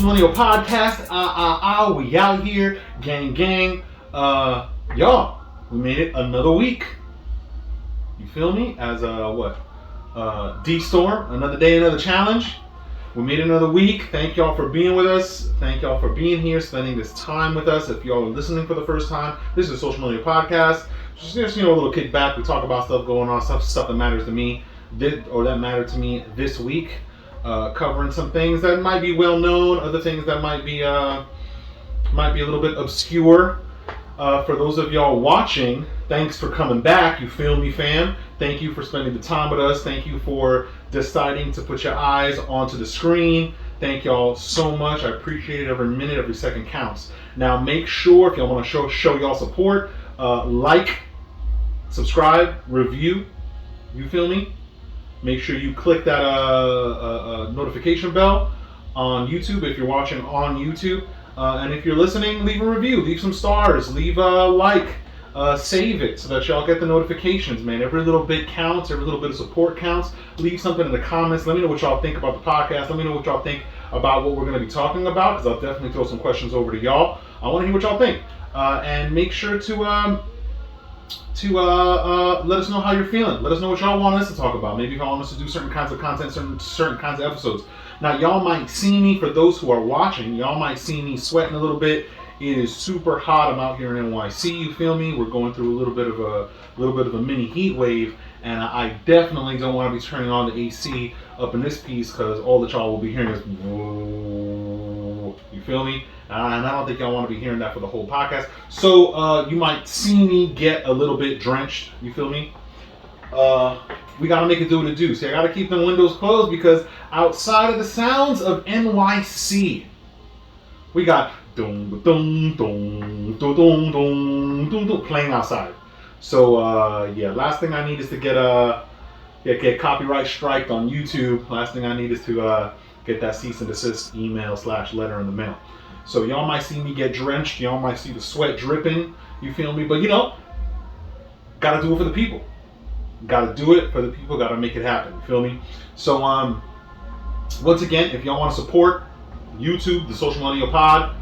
Millennial Podcast. We out here, gang. Y'all, we made it another week. You feel me? As D-Storm, another day, another challenge. We made it another week. Thank y'all for being with us. Thank y'all for being here, spending this time with us. If y'all are listening for the first time, this is a Social Millennial Podcast. Just a little kickback. We talk about stuff going on, stuff that matters to me, that mattered to me this week. Covering some things that might be well known, other things that might be a little bit obscure. For those of y'all watching, thanks for coming back. You feel me, fam? Thank you for spending the time with us. Thank you for deciding to put your eyes onto the screen. Thank y'all so much. I appreciate it. Every minute, every second counts. Now, make sure if y'all want to show y'all support, like, subscribe, review. You feel me? Make sure you click that notification bell on YouTube if you're watching on YouTube. And if you're listening, leave a review, leave some stars, leave a like, save it so that y'all get the notifications, man. Every little bit counts, every little bit of support counts. Leave something in the comments. Let me know what y'all think about the podcast. Let me know what y'all think about what we're going to be talking about, because I'll definitely throw some questions over to y'all. I want to hear what y'all think. And make sure to let us know how you're feeling. Let us know what y'all want us to talk about. Maybe if y'all want us to do certain kinds of content, certain kinds of episodes. Now, y'all might see me, for those who are watching, y'all might see me sweating a little bit. It is super hot. I'm out here in NYC. You feel me? We're going through a little bit of a mini heat wave, and I definitely don't want to be turning on the AC up in this piece, because all that y'all will be hearing is whoa. You feel me? And I don't think y'all want to be hearing that for the whole podcast. So you might see me get a little bit drenched. You feel me? We got to make it do what it do. See, I got to keep the windows closed, because outside of the sounds of NYC, we got dum dum dum dum dum dum dum playing outside. So last thing I need is to get copyright striked on YouTube. Last thing I need is to get that cease and desist email/letter in the mail. So y'all might see me get drenched. Y'all might see the sweat dripping. You feel me? But gotta do it for the people. Gotta do it for the people. Gotta make it happen. You feel me? So once again, if y'all want to support YouTube, the Social Millennial Pod,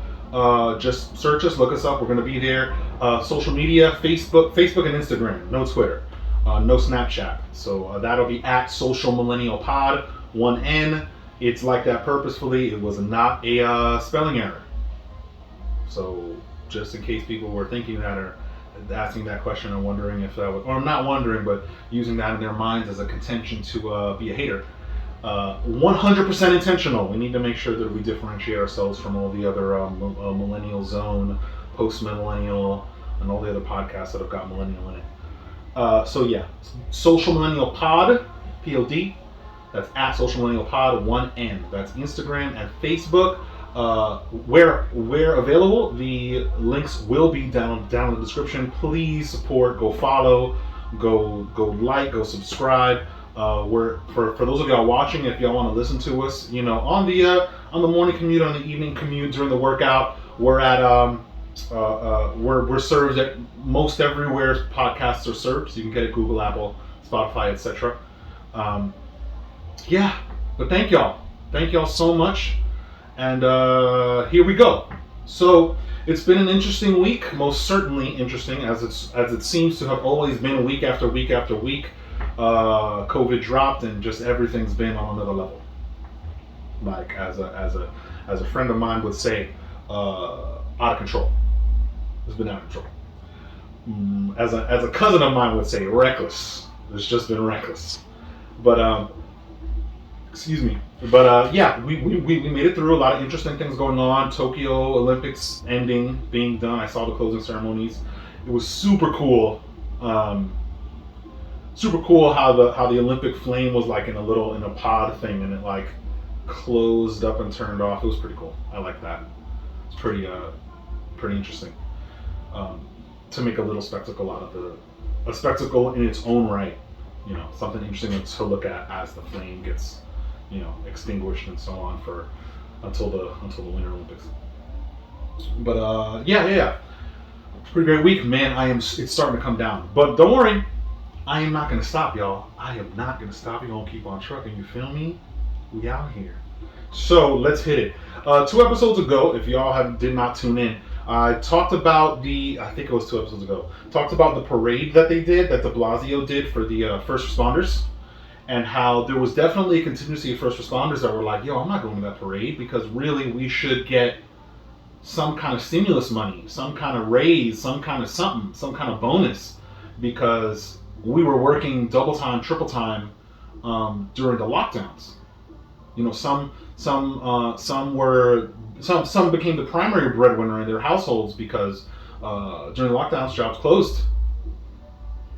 just search us, look us up. We're gonna be there. Social media: Facebook and Instagram. No Twitter, no Snapchat. So that'll be at Social Millennial Pod. 1 N. It's like that purposefully. It was not a spelling error. So just in case people were thinking that or asking that question and wondering if that was, or not wondering, but using that in their minds as a contention to be a hater. 100% intentional. We need to make sure that we differentiate ourselves from all the other Millennial Zone, Post-Millennial, and all the other podcasts that have got Millennial in it. Social Millennial Pod, P-O-D. That's at Social Millennial Pod, 1 N. That's Instagram and Facebook. Where available, the links will be down in the description. Please support, go follow, go like, go subscribe. For those of y'all watching, if y'all want to listen to us, on the morning commute, on the evening commute, during the workout, we're at we're served at most everywhere podcasts are served. So you can get it Google, Apple, Spotify, etc. But thank y'all so much. And here we go. So it's been an interesting week, most certainly interesting, as it seems to have always been, week after week after week. COVID dropped, and just everything's been on another level. Like as a friend of mine would say, out of control. It's been out of control. As a cousin of mine would say, reckless. It's just been reckless. But excuse me. But we made it through. A lot of interesting things going on. Tokyo Olympics being done. I saw the closing ceremonies. It was super cool. Super cool how the Olympic flame was like in a pod thing, and it like closed up and turned off. It was pretty cool. I like that. It's pretty interesting. To make a little spectacle out of a spectacle in its own right. Something interesting to look at as the flame gets extinguished and so on until the Winter Olympics. But pretty great week, man. It's starting to come down, but don't worry, I am not gonna stop, y'all. I am not gonna stop. We're gonna keep on trucking. You feel me? We out here. So let's hit it. 2 episodes ago, if y'all did not tune in, I talked about I think it was 2 episodes ago, talked about the parade that they did, that de Blasio did for the first responders, and how there was definitely a contingency of first responders that were like, yo, I'm not going to that parade because really we should get some kind of stimulus money, some kind of raise, some kind of something, some kind of bonus, because we were working double time, triple time during the lockdowns. You know, some became the primary breadwinner in their households because during the lockdowns, jobs closed,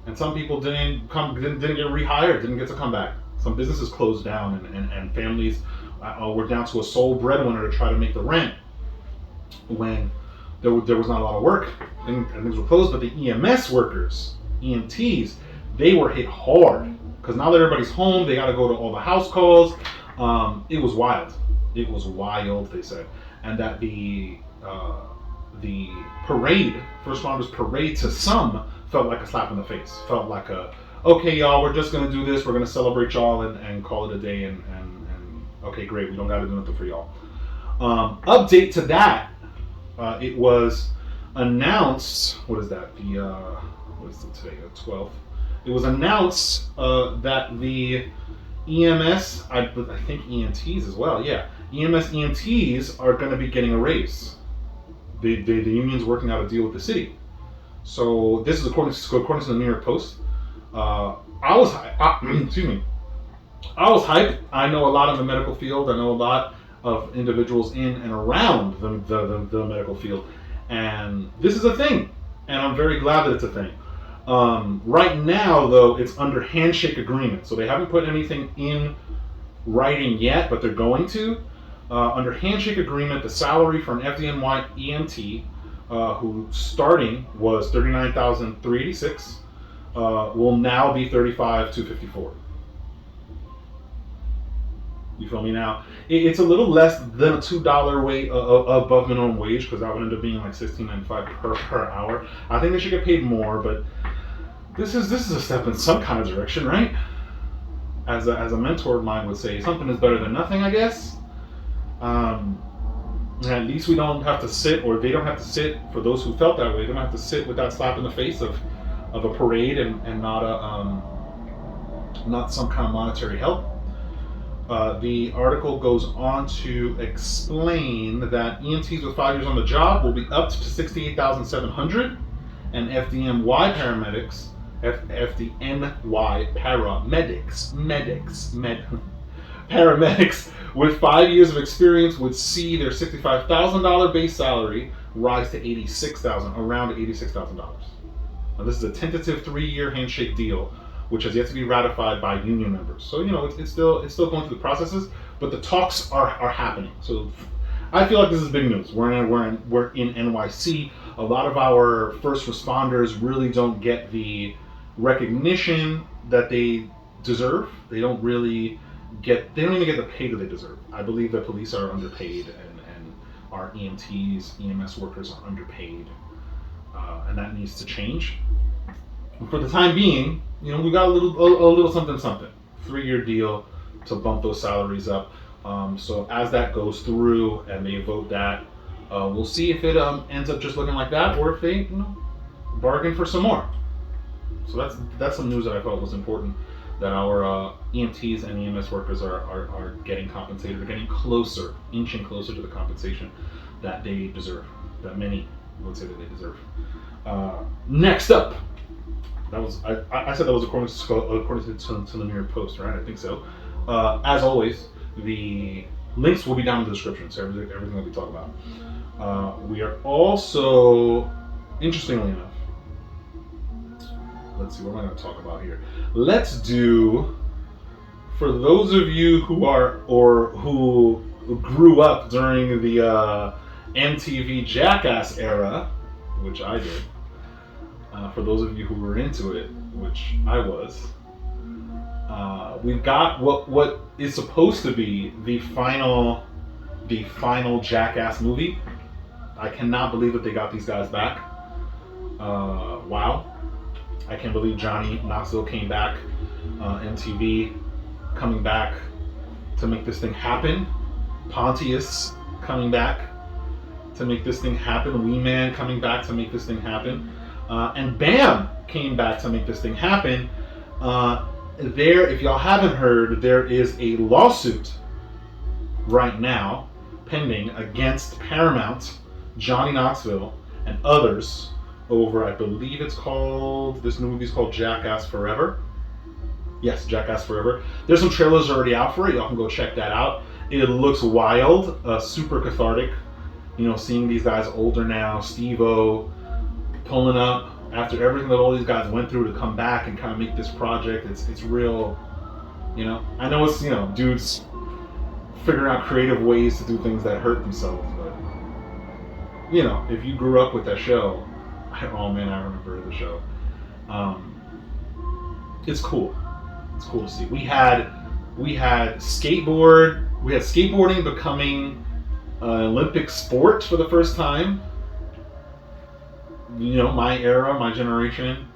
and some people didn't get rehired, didn't get to come back. Some businesses closed down, and families were down to a sole breadwinner to try to make the rent when there was not a lot of work and things were closed. But the EMS workers, EMTs, they were hit hard because now that everybody's home, they got to go to all the house calls. It was wild. It was wild, they said. And that the parade, first responders parade, to some felt like a slap in the face. Felt like okay, y'all, we're just going to do this. We're going to celebrate y'all and call it a day. And okay, great. We don't got to do nothing for y'all. Update to that. It was announced, what is that? What is it today? The 12th. It was announced that the EMS, I think EMTs as well, yeah. EMS EMTs are going to be getting a raise. The union's working out a deal with the city. So this is according to the New York Post. Excuse me. I was hyped. I know a lot in the medical field. I know a lot of individuals in and around the medical field. And this is a thing. And I'm very glad that it's a thing. Right now, though, it's under handshake agreement. So they haven't put anything in writing yet, but they're going to. Under handshake agreement, the salary for an FDNY EMT, who starting was $39,386, will now be $35,254. You feel me now? It's a little less than a $2 above minimum wage, because that would end up being like $16.95 per hour. I think they should get paid more, but this is a step in some kind of direction, right? As a mentor of mine would say, something is better than nothing, I guess. At least we don't have to sit, or they don't have to sit, for those who felt that way, they don't have to sit with that slap in the face of a parade and not some kind of monetary help. The article goes on to explain that EMTs with 5 years on the job will be up to $68,700, and FDNY paramedics, FDNY paramedics with 5 years of experience would see their $65,000 base salary rise to around $86,000. Now, this is a tentative 3-year handshake deal, which has yet to be ratified by union members. So, it's still going through the processes, but the talks are happening. So I feel like this is big news. We're in NYC. A lot of our first responders really don't get the recognition that they deserve. They don't even get the pay that they deserve. I believe that police are underpaid, and our EMTs, EMS workers are underpaid, and that needs to change. For the time being, we got a little something, 3-year deal to bump those salaries up. So as that goes through and they vote that, we'll see if it ends up just looking like that, or if they bargain for some more. So that's some news that I felt was important, that our EMTs and EMS workers are getting compensated, are getting inching closer to the compensation that they deserve, that many would say that they deserve. Next up. I said that was according to the New York Post, right? I think so. As always, the links will be down in the description, so everything that we talk about. We are also, interestingly enough, let's see, what am I going to talk about here? Let's do, for those of you who grew up during the MTV Jackass era, which I did. For those of you who were into it, which I was, we've got what is supposed to be the final Jackass movie. I cannot believe that they got these guys back. Wow. I can't believe Johnny Knoxville came back, MTV coming back to make this thing happen. Pontius coming back to make this thing happen. Wee Man coming back to make this thing happen. And Bam came back to make this thing happen. If y'all haven't heard, there is a lawsuit right now pending against Paramount, Johnny Knoxville, and others over, I believe this new movie's called Jackass Forever. Yes, Jackass Forever. There's some trailers already out for it. Y'all can go check that out. It looks wild, super cathartic. Seeing these guys older now, Steve-O pulling up after everything that all these guys went through to come back and kind of make this project. It's real, I know it's, dudes figuring out creative ways to do things that hurt themselves, but, if you grew up with that show, oh man, I remember the show. It's cool. It's cool to see. We had skateboarding becoming an Olympic sport for the first time. My era, my generation,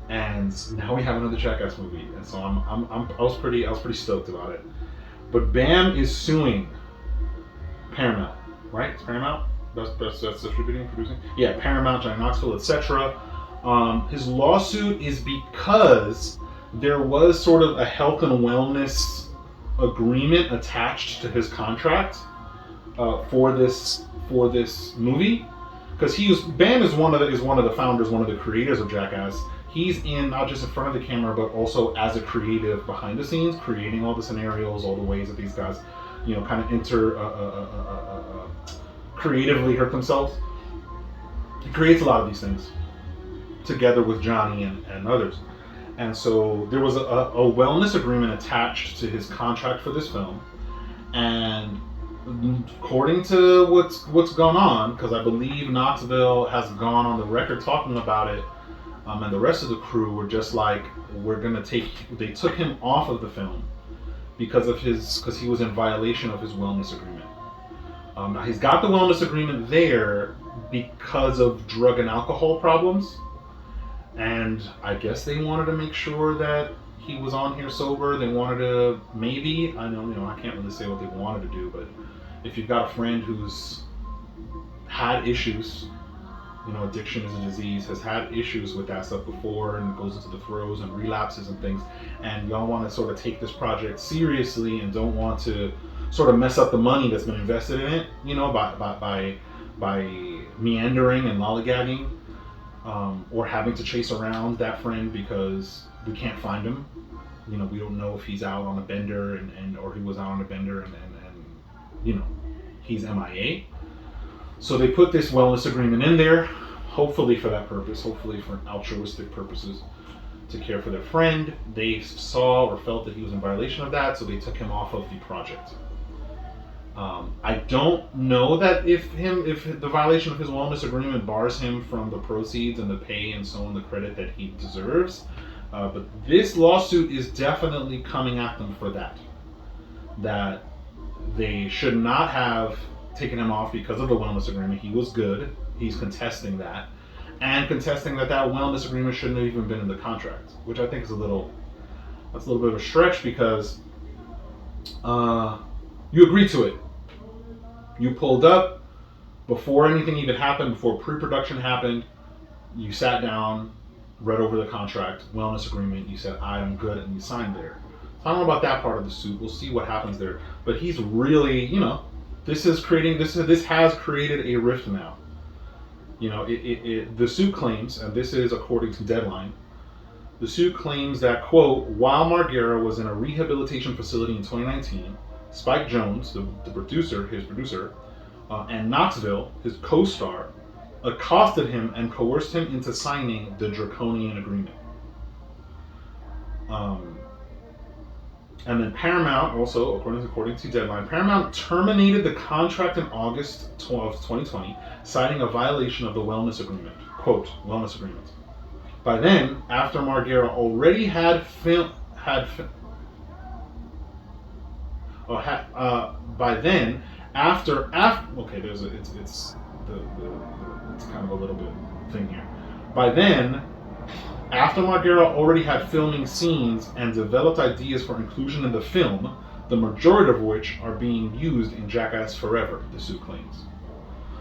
and now we have another Jackass movie, and so I was pretty stoked about it. But Bam is suing Paramount, right? It's Paramount. That's distributing, producing. Yeah, Paramount, Johnny Knoxville, etc. His lawsuit is because there was sort of a health and wellness agreement attached to his contract for this movie. Because Bam is one of the founders, one of the creators of Jackass. He's in not just in front of the camera, but also as a creative behind the scenes, creating all the scenarios, all the ways that these guys, kind of creatively hurt themselves. He creates a lot of these things together with Johnny and others. And so there was a wellness agreement attached to his contract for this film, and according to what's gone on, because I believe Knoxville has gone on the record talking about it, and the rest of the crew were just like, they took him off of the film because he was in violation of his wellness agreement. Now he's got the wellness agreement there because of drug and alcohol problems, and I guess they wanted to make sure that he was on here sober. They wanted to, maybe, I can't really say what they wanted to do, but if you've got a friend who's had issues, addiction is a disease, has had issues with that stuff before and goes into the throes and relapses and things, and y'all want to sort of take this project seriously and don't want to sort of mess up the money that's been invested in it, by meandering and lollygagging, or having to chase around that friend because we can't find him. We don't know if he's out on a bender or he was out on a bender and he's MIA. So they put this wellness agreement in there, hopefully for that purpose, hopefully for altruistic purposes, to care for their friend. They saw or felt that he was in violation of that, so they took him off of the project. I don't know that if the violation of his wellness agreement bars him from the proceeds and the pay and so on, the credit that he deserves. But this lawsuit is definitely coming at them for that. That they should not have taken him off because of the wellness agreement. He was good. He's contesting that. And contesting that wellness agreement shouldn't have even been in the contract, which I think is a little bit of a stretch, because you agreed to it. You pulled up before anything even happened, before pre-production happened. You sat down, read over the contract, wellness agreement. You said, I am good, and you signed there. So I don't know about that part of the suit. We'll see what happens there. But he's really, this has created a rift now. The suit claims, and this is according to Deadline, the suit claims that, quote, while Margera was in a rehabilitation facility in 2019, Spike Jonze, his producer, and Knoxville, his co-star, accosted him and coerced him into signing the draconian agreement. And then Paramount, also according to Deadline, Paramount terminated the contract in August of 2020, citing a violation of the wellness agreement. Quote, wellness agreement. By then, after Margera already had it's kind of a little bit thing here. By then, after Margera already had filming scenes and developed ideas for inclusion in the film, the majority of which are being used in Jackass Forever, the suit claims.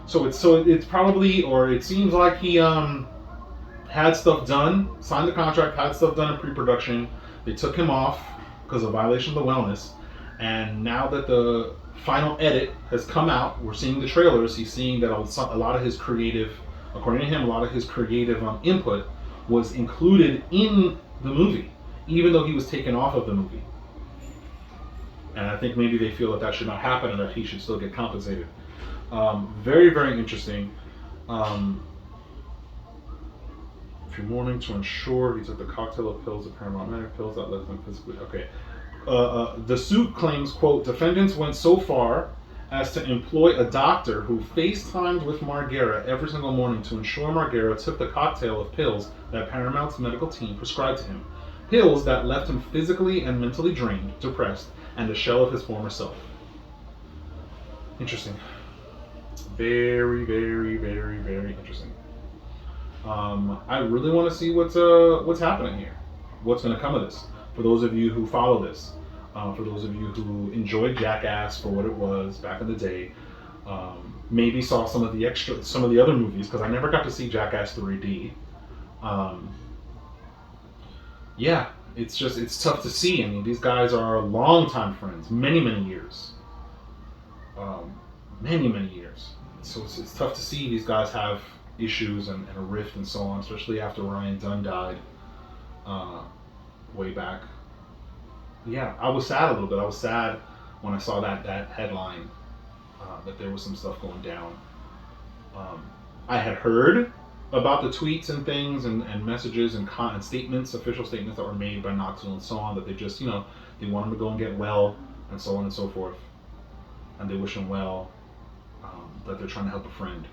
So it's probably, or it seems like he had stuff done, signed the contract, had stuff done in pre-production. They took him off because of violation of the wellness, and now that the final edit has come out, we're seeing the trailers. He's seeing that a lot of his creative, according to him, a lot of his creative input was included in the movie, even though he was taken off of the movie. And I think maybe they feel that that should not happen and that he should still get compensated. Very, very interesting. If you're mourning to ensure he took the cocktail of pills, the Paramount medic pills that left him physically. Okay. The suit claims, quote, defendants went so far as to employ a doctor who FaceTimed with Margera every single morning to ensure Margera took the cocktail of pills that Paramount's medical team prescribed to him. Pills that left him physically and mentally drained, depressed, and a shell of his former self. Interesting. Very, very, very, very interesting. I really want to see what's happening here. What's going to come of this? For those of you who follow this, for those of you who enjoyed Jackass for what it was back in the day, maybe saw some of the other movies, because I never got to see Jackass 3D. Yeah, it's tough to see. I mean, these guys are longtime friends, many years, many years. So it's tough to see these guys have issues and a rift and so on, especially after Ryan Dunn died way back. Yeah, I was sad a little bit. I was sad when I saw that headline that there was some stuff going down. I had heard about the tweets and things and messages and statements, official statements that were made by Knoxville and so on, that they just, they want him to go and get well and so on and so forth. And they wish him well, that they're trying to help a friend.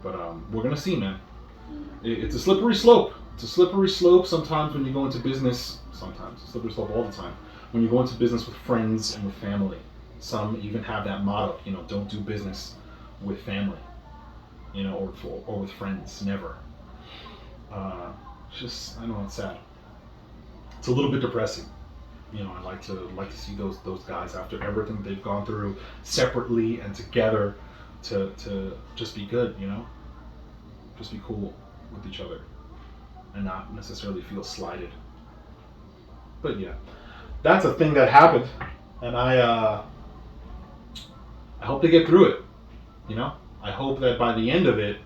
But we're going to see, man. It's a slippery slope. It's a slippery slope sometimes when you go into business. Sometimes. It's a slippery slope all the time. When you go into business with friends and with family. Some even have that motto, don't do business with family. Or with friends. Never. I know it's sad. It's a little bit depressing. I like to see those guys after everything they've gone through separately and together to just be good, just be cool with each other and not necessarily feel slighted. But yeah, that's a thing that happened, and I hope they get through it. I hope that by the end of it,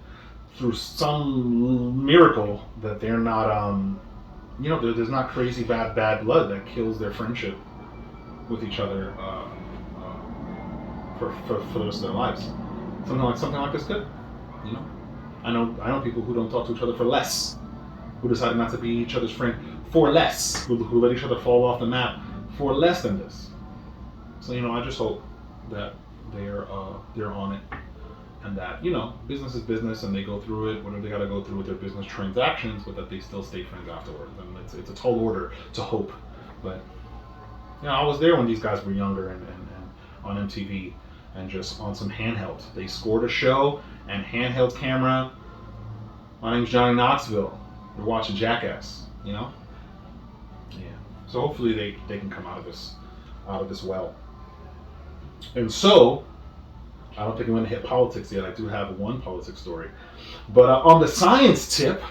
through some miracle, that they're not there's not crazy bad blood that kills their friendship with each other for the rest of their lives. Something like this could, I know people who don't talk to each other for less, who decided not to be each other's friend for less, who let each other fall off the map for less than this. So I just hope that they're on it, and that business is business, and they go through it, whatever they got to go through with their business transactions, but that they still stay friends afterwards. And it's a tall order to hope, but I was there when these guys were younger and on MTV. And just on some handheld. They scored a show and handheld camera. My name's Johnny Knoxville. We're watching Jackass, Yeah. So hopefully they can come out of this well. And so, I don't think I'm going to hit politics yet. I do have one politics story. But on the science tip,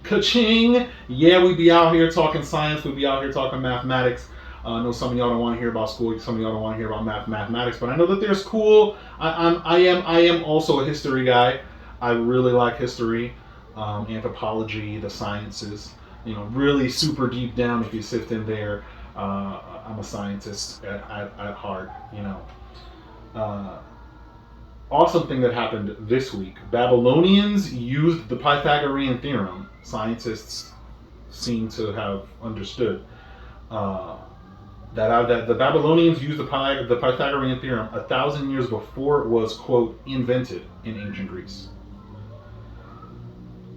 ka-ching! Yeah, we be out here talking science. We be out here talking mathematics. I know some of y'all don't want to hear about school. Some of y'all don't want to hear about mathematics, but I know that there's cool. I am also a history guy. I really like history, anthropology, the sciences. Really super deep down. If you sift in there, I'm a scientist at heart. Awesome thing that happened this week. Babylonians used the Pythagorean theorem. Scientists seem to have understood. That the Babylonians used the Pythagorean theorem 1,000 years before it was, quote, invented in ancient Greece.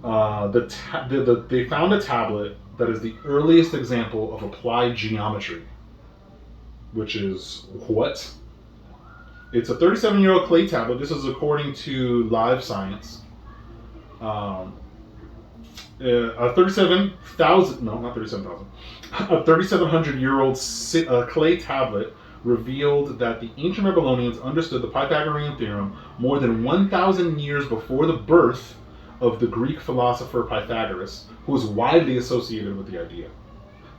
They found a tablet that is the earliest example of applied geometry, which is what? It's a 37-year-old clay tablet. This is according to Live Science. A 37,000, no, not 37,000, a 3,700-year-old clay tablet revealed that the ancient Babylonians understood the Pythagorean theorem more than 1,000 years before the birth of the Greek philosopher Pythagoras, who was widely associated with the idea.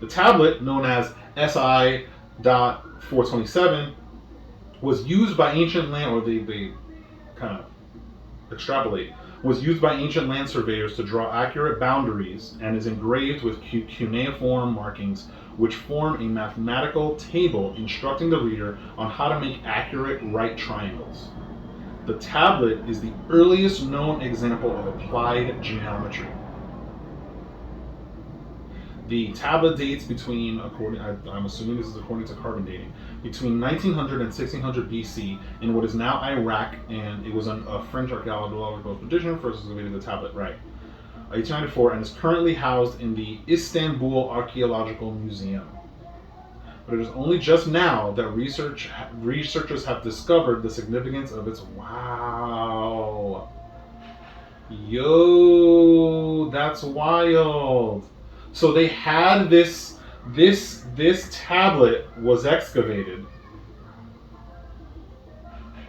The tablet, known as SI.427, was used by ancient land, or they kind of extrapolate, was used by ancient land surveyors to draw accurate boundaries and is engraved with cuneiform markings which form a mathematical table instructing the reader on how to make accurate right triangles. The tablet is the earliest known example of applied geometry. The tablet dates between, I'm assuming this is according to carbon dating, between 1900 and 1600 BC in what is now Iraq, and it was a French archaeological expedition first excavated the tablet, right, 1894, and is currently housed in the Istanbul Archaeological Museum. But it is only just now that researchers have discovered the significance of its, wow, yo, that's wild. So they had this tablet was excavated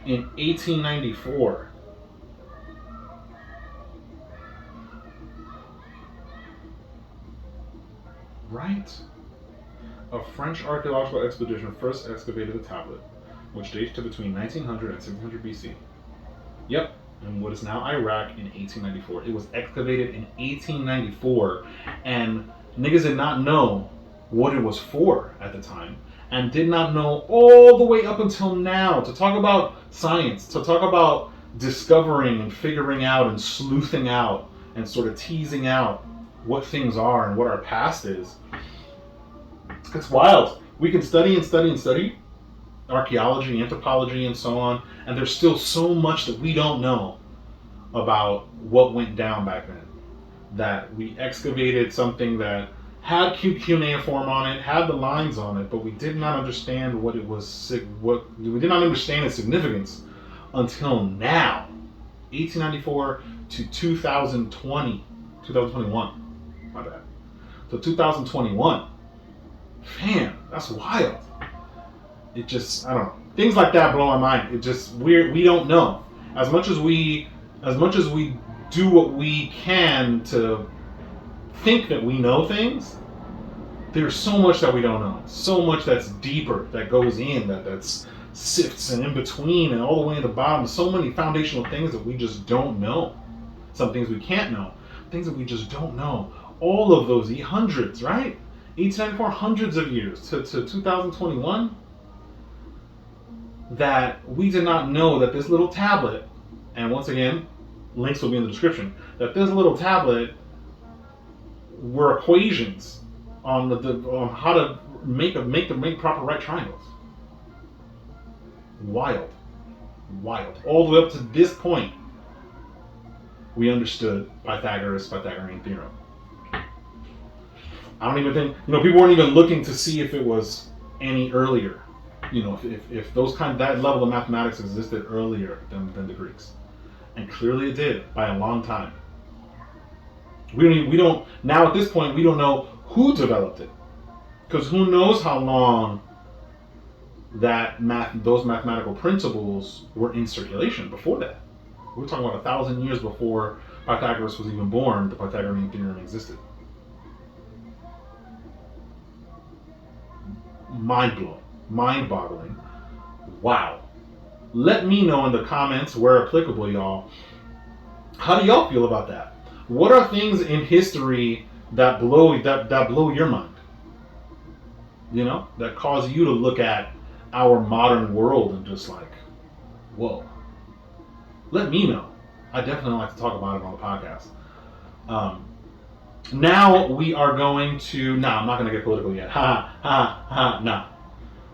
in 1894. Right? A French archaeological expedition first excavated the tablet, which dates to between 1900 and 1600 BC. Yep. In what is now Iraq in 1894. It was excavated in 1894, and niggas did not know what it was for at the time, and did not know all the way up until now. To talk about science, to talk about discovering and figuring out and sleuthing out and sort of teasing out what things are and what our past is. It's wild. We can study and study and study archaeology, anthropology, and so on, and there's still so much that we don't know about what went down back then. That we excavated something that had cuneiform on it, had the lines on it, but we did not understand what it was. We did not understand its significance until now, 1894 to 2021. My bad. So 2021. Fam, that's wild. It just, I don't know. Things like that blow my mind. It just we don't know. As much as we do what we can to think that we know things, there's so much that we don't know. So much that's deeper, that goes in, that's sifts and in between and all the way at the bottom. So many foundational things that we just don't know. Some things we can't know. Things that we just don't know. All of those hundreds, right? 1894, hundreds of years to 2021. That we did not know that this little tablet, and once again, links will be in the description, that this little tablet were equations on on how to make proper right triangles. Wild. All the way up to this point, we understood Pythagorean theorem. I don't even think, people weren't even looking to see if it was any earlier. If that level of mathematics existed earlier than the Greeks. And clearly it did, by a long time. Now at this point, we don't know who developed it. Because who knows how long those mathematical principles were in circulation before that. We're talking about 1,000 years before Pythagoras was even born, the Pythagorean theorem existed. Mind-blowing. Mind-boggling. Wow. Let me know in the comments, where applicable, y'all. How do y'all feel about that? What are things in history that blow your mind? That cause you to look at our modern world and just like, whoa. Let me know. I definitely like to talk about it on the podcast. Now we are going to... Nah, I'm not going to get political yet. Nah.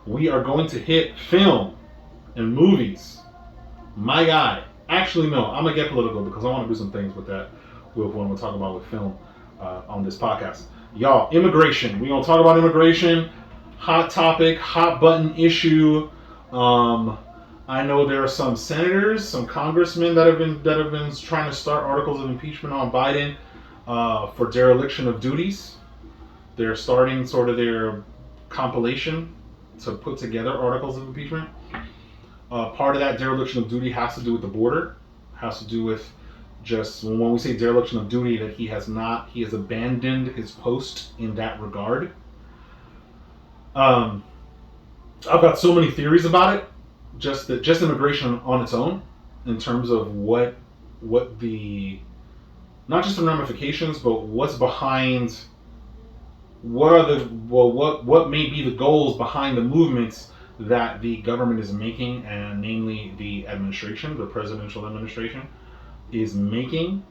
We are going to hit film and movies. My guy. Actually, no. I'm going to get political because I want to do some things with that. With what we'll talk about with film on this podcast. Y'all, immigration. We're going to talk about immigration. Hot topic. Hot button issue. I know there are some senators, some congressmen that have been trying to start articles of impeachment on Biden for dereliction of duties. They're starting sort of their compilation to put together articles of impeachment. Part of that dereliction of duty has to do with the border, has to do with just when we say dereliction of duty, that he has abandoned his post in that regard. I've got so many theories about it, just immigration on its own, in terms of what the, not just the ramifications, but what's behind, what may be the goals behind the movements that the government is making, and namely the administration, the presidential administration, is making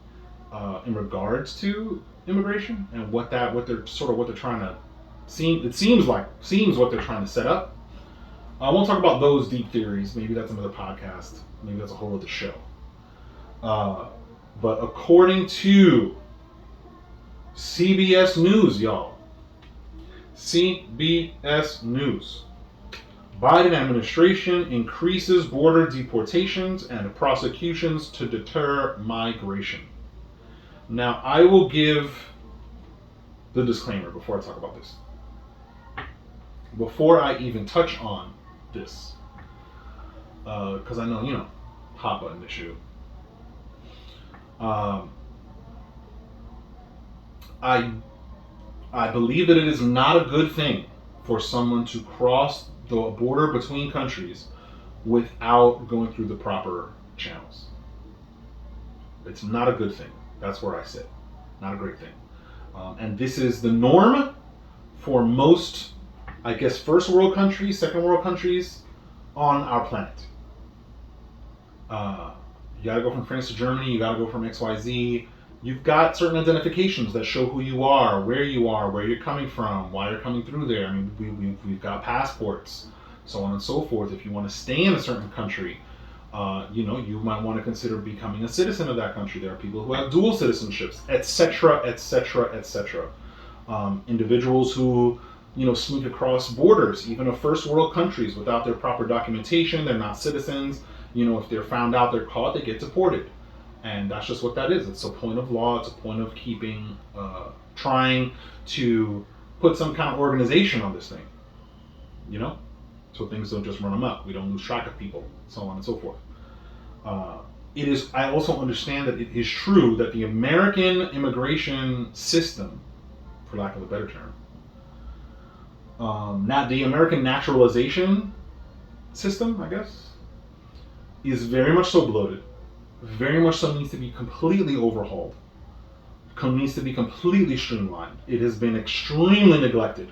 in regards to immigration, and what they're trying to seems what they're trying to set up. I won't talk about those deep theories. Maybe that's another podcast. Maybe that's a whole other show. But according to CBS News, y'all, CBS News, Biden administration increases border deportations and prosecutions to deter migration. Now, I will give the disclaimer before I talk about this. Before I even touch on this, because I know, hot button issue. I believe that it is not a good thing for someone to cross the border between countries without going through the proper channels. It's not a good thing. That's where I sit. Not a great thing. And this is the norm for most, I guess, first world countries, second world countries on our planet. You gotta go from France to Germany, you gotta go from XYZ. You've got certain identifications that show who you are, where you're coming from, why you're coming through there. I mean, we've got passports, so on and so forth. If you want to stay in a certain country, you might want to consider becoming a citizen of that country. There are people who have dual citizenships, etc., etc., etc. Individuals who, sneak across borders, even of first world countries, without their proper documentation. They're not citizens. If they're found out, they're caught, they get deported. And that's just what that is. It's a point of law. It's a point of keeping, trying to put some kind of organization on this thing, so things don't just run amok. We don't lose track of people, so on and so forth. I also understand that it is true that the American immigration system, for lack of a better term, the American naturalization system, I guess, is very much so bloated. Very much so needs to be completely overhauled. Needs to be completely streamlined. It has been extremely neglected.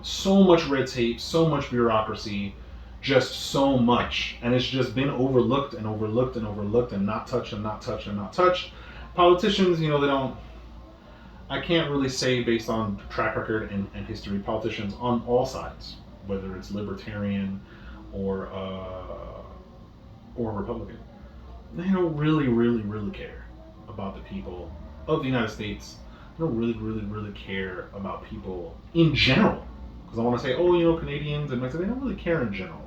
So much red tape, so much bureaucracy, just so much. And it's just been overlooked and overlooked and overlooked and not touched and not touched and not touched. Politicians, they don't, I can't really say based on track record and history, politicians on all sides, whether it's libertarian or Republican, they don't really, really, really care about the people of the United States. They don't really, really, really care about people in general. Because I want to say, Canadians and Mexicans, they don't really care in general.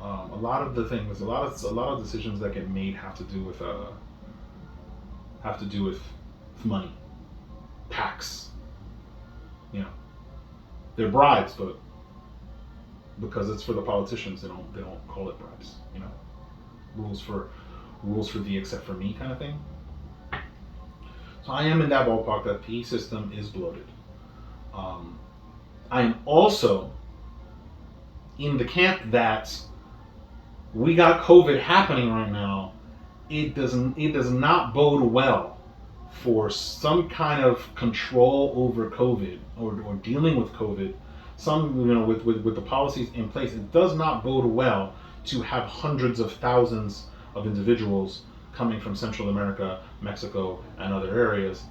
A lot of the things, a lot of decisions that get made have to do with money, tax. They're bribes, but because it's for the politicians, they don't call it bribes. Rules for thee except for me kind of thing. So I am in that ballpark that the system is bloated. I am also in the camp that we got COVID happening right now. It does not bode well for some kind of control over COVID or dealing with COVID. With the policies in place, it does not bode well to have hundreds of thousands of individuals coming from Central America, Mexico, and other areas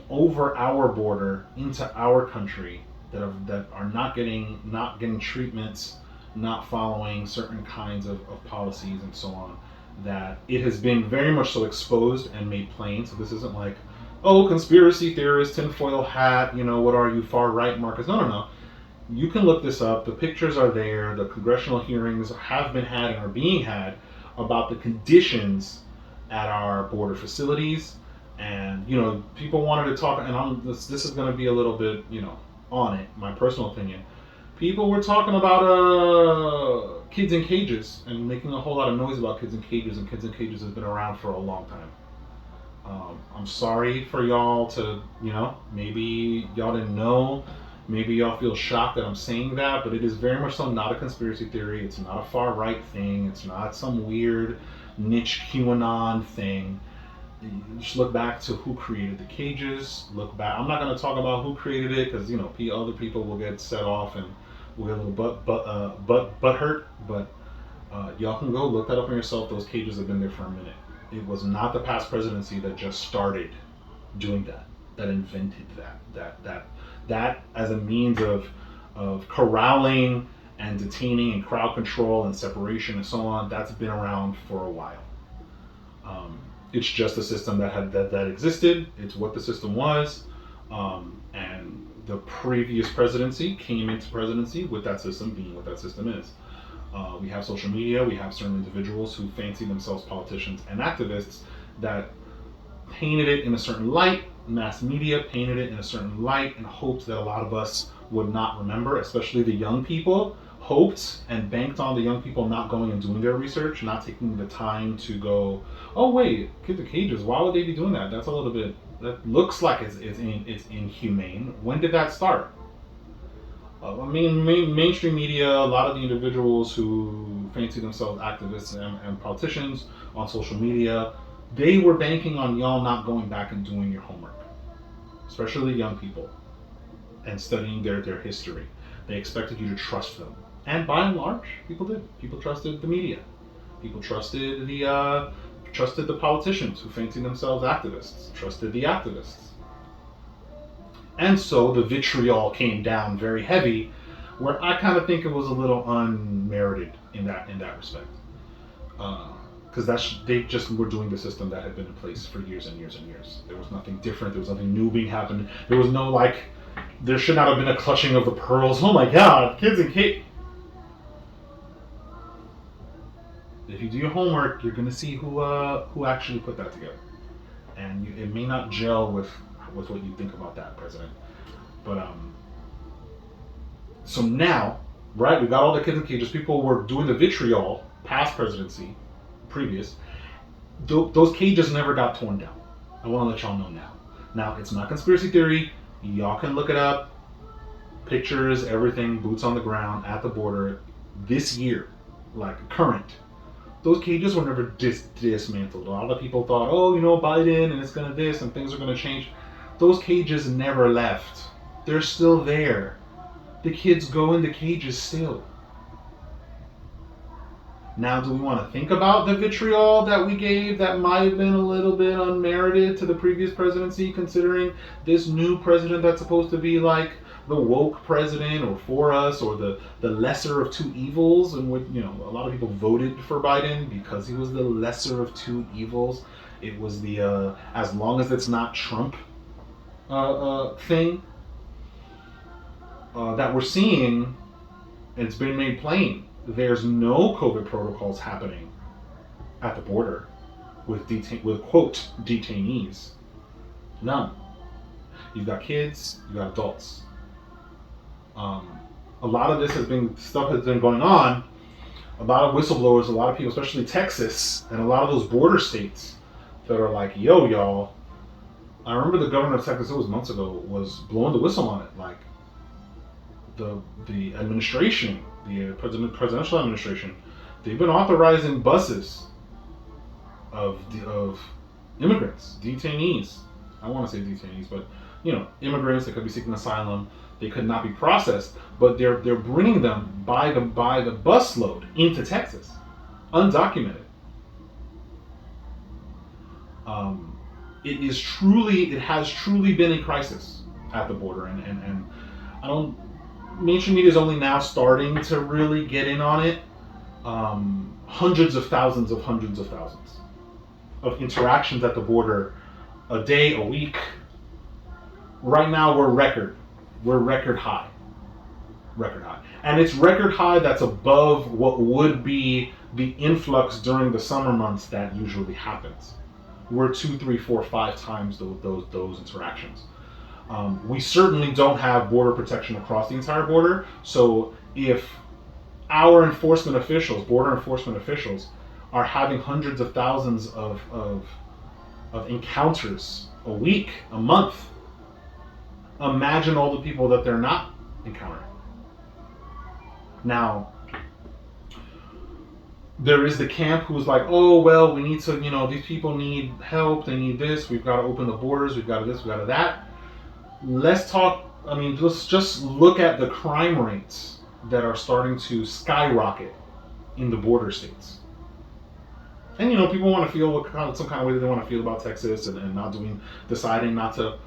over our border into our country that are not getting treatments, not following certain kinds of policies and so on. That it has been very much so exposed and made plain. So this isn't like, conspiracy theorist, tinfoil hat, what are you, far right Marcus? No. You can look this up. The pictures are there. The congressional hearings have been had and are being had about the conditions at our border facilities. And, people wanted to talk, and this is going to be a little bit, on it, my personal opinion. People were talking about kids in cages and making a whole lot of noise about kids in cages, and kids in cages has been around for a long time. I'm sorry for y'all to, maybe y'all didn't know. Maybe y'all feel shocked that I'm saying that, but it is very much so not a conspiracy theory. It's not a far right thing. It's not some weird niche QAnon thing. You just look back to who created the cages. Look back. I'm not going to talk about who created it because other people will get set off and will get a little butt hurt. But y'all can go look that up on yourself. Those cages have been there for a minute. It was not the past presidency that just started doing that. That invented that as a means of corralling and detaining and crowd control and separation and so on. That's been around for a while. It's just a system that existed. It's what the system was, and the previous presidency came into presidency with that system being what that system is. We have social media. We have certain individuals who fancy themselves politicians and activists that painted it in a certain light. Mass media painted it in a certain light and hoped that a lot of us would not remember, especially the young people. Hoped and banked on the young people not going and doing their research, not taking the time to go, oh wait, kids in cages, why would they be doing that? That's a little bit, that looks like it's inhumane. When did that start? Mainstream media, a lot of the individuals who fancy themselves activists and politicians on social media, they were banking on y'all not going back and doing your homework, especially young people, and studying their history. They expected you to trust them. And by and large, people did. People trusted the media. People trusted the politicians who fancied themselves activists. Trusted the activists. And so the vitriol came down very heavy, where I kind of think it was a little unmerited in that respect. Because they just were doing the system that had been in place for years and years and years. There was nothing different. There was nothing new being happened. There was no there should not have been a clutching of the pearls. Oh my God, kids in cage. If you do your homework, you're gonna see who actually put that together, and it may not gel with what you think about that president. But so now, right? We got all the kids in cages. People were doing the vitriol, past presidency, previous. Those cages never got torn down. I want to let y'all know now. Now it's not conspiracy theory. Y'all can look it up. Pictures, everything, boots on the ground at the border. This year, current. Those cages were never dismantled. A lot of people thought, Biden and it's gonna this and things are gonna change. Those cages never left. They're still there. The kids go in the cages still. Now, do we want to think about the vitriol that we gave that might have been a little bit unmerited to the previous presidency, considering this new president that's supposed to be like the woke president or for us or the lesser of two evils, and a lot of people voted for Biden because he was the lesser of two evils. It was the as long as it's not Trump thing that we're seeing. It's been made plain. There's no COVID protocols happening at the border with quote detainees. None. You've got kids, you've got adults. A lot of this has been going on. A lot of whistleblowers, a lot of people, especially Texas and a lot of those border states that are like, yo, y'all. I remember the governor of Texas, it was months ago, was blowing the whistle on it. Like the administration, the presidential administration, they've been authorizing buses of immigrants, detainees. I want to say detainees, but immigrants that could be seeking asylum. They could not be processed, but they're bringing them by the busload into Texas, undocumented. It has truly been a crisis at the border, and I don't. Mainstream media is only now starting to really get in on it. Hundreds of thousands of interactions at the border, a day, a week. Right now we're record high, and it's record high that's above what would be the influx during the summer months that usually happens. We're 2, 3, 4, 5 times those interactions. We certainly don't have border protection across the entire border. So if our border enforcement officials, are having hundreds of thousands of encounters a week, a month, imagine all the people that they're not encountering. Now, there is the camp who's like, oh, well, we need to, these people need help, they need this, we've got to open the borders, we've got to this, we've got to that. Let's just look at the crime rates that are starting to skyrocket in the border states. And people want to feel some kind of way that they want to feel about Texas, and deciding not to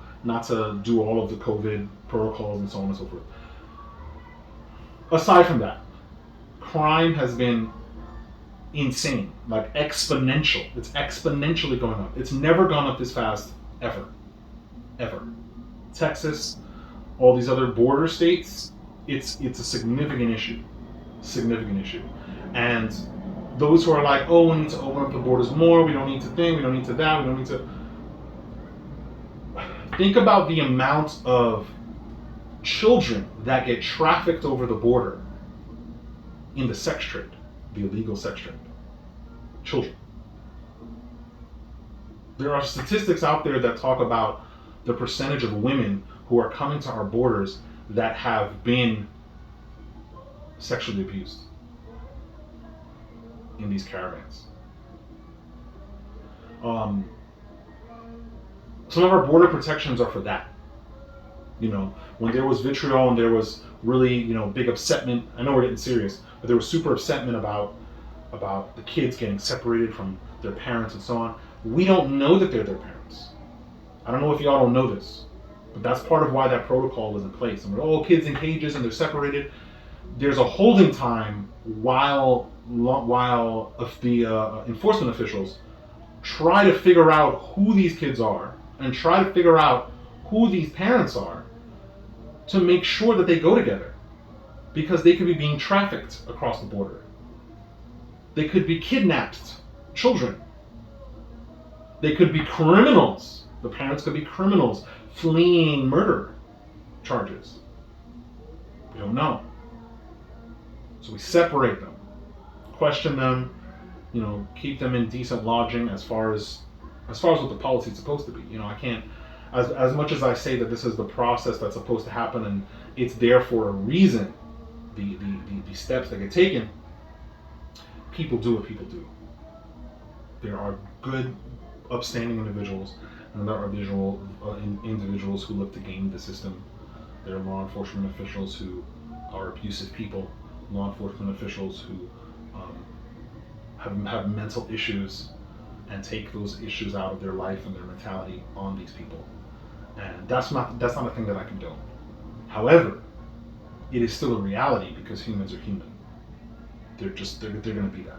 do all of the COVID protocols and so on and so forth. Aside from that, crime has been insane, like exponential. It's exponentially going up. It's never gone up this fast ever. Texas, all these other border states, it's a significant issue. And those who are like, oh, we need to open up the borders more, we don't need to think, we don't need to that, we don't need to... Think about the amount of children that get trafficked over the border in the sex trade, the illegal sex trade. Children. There are statistics out there that talk about the percentage of women who are coming to our borders that have been sexually abused in these caravans. Some of our border protections are for that. When there was vitriol and there was really, big upsetment, I know we're getting serious, but there was super upsetment about the kids getting separated from their parents and so on. We don't know that they're their parents. I don't know if y'all don't know this, but that's part of why that protocol is in place. And we're all kids in cages and they're separated. There's a holding time while the enforcement officials try to figure out who these kids are and try to figure out who these parents are to make sure that they go together, because they could be being trafficked across the border. They could be kidnapped children. They could be criminals. The parents could be criminals fleeing murder charges. We don't know. So we separate them, question them, keep them in decent lodging as far as what the policy is supposed to be. I can't, as much as I say that this is the process that's supposed to happen and it's there for a reason, the steps that get taken, people do what people do. There are good, upstanding individuals, and there are individuals who look to game the system. There are law enforcement officials who are abusive people, law enforcement officials who have mental issues and take those issues out of their life and their mentality on these people. And that's not a thing that I condone. However, it is still a reality because humans are human. They're going to be that.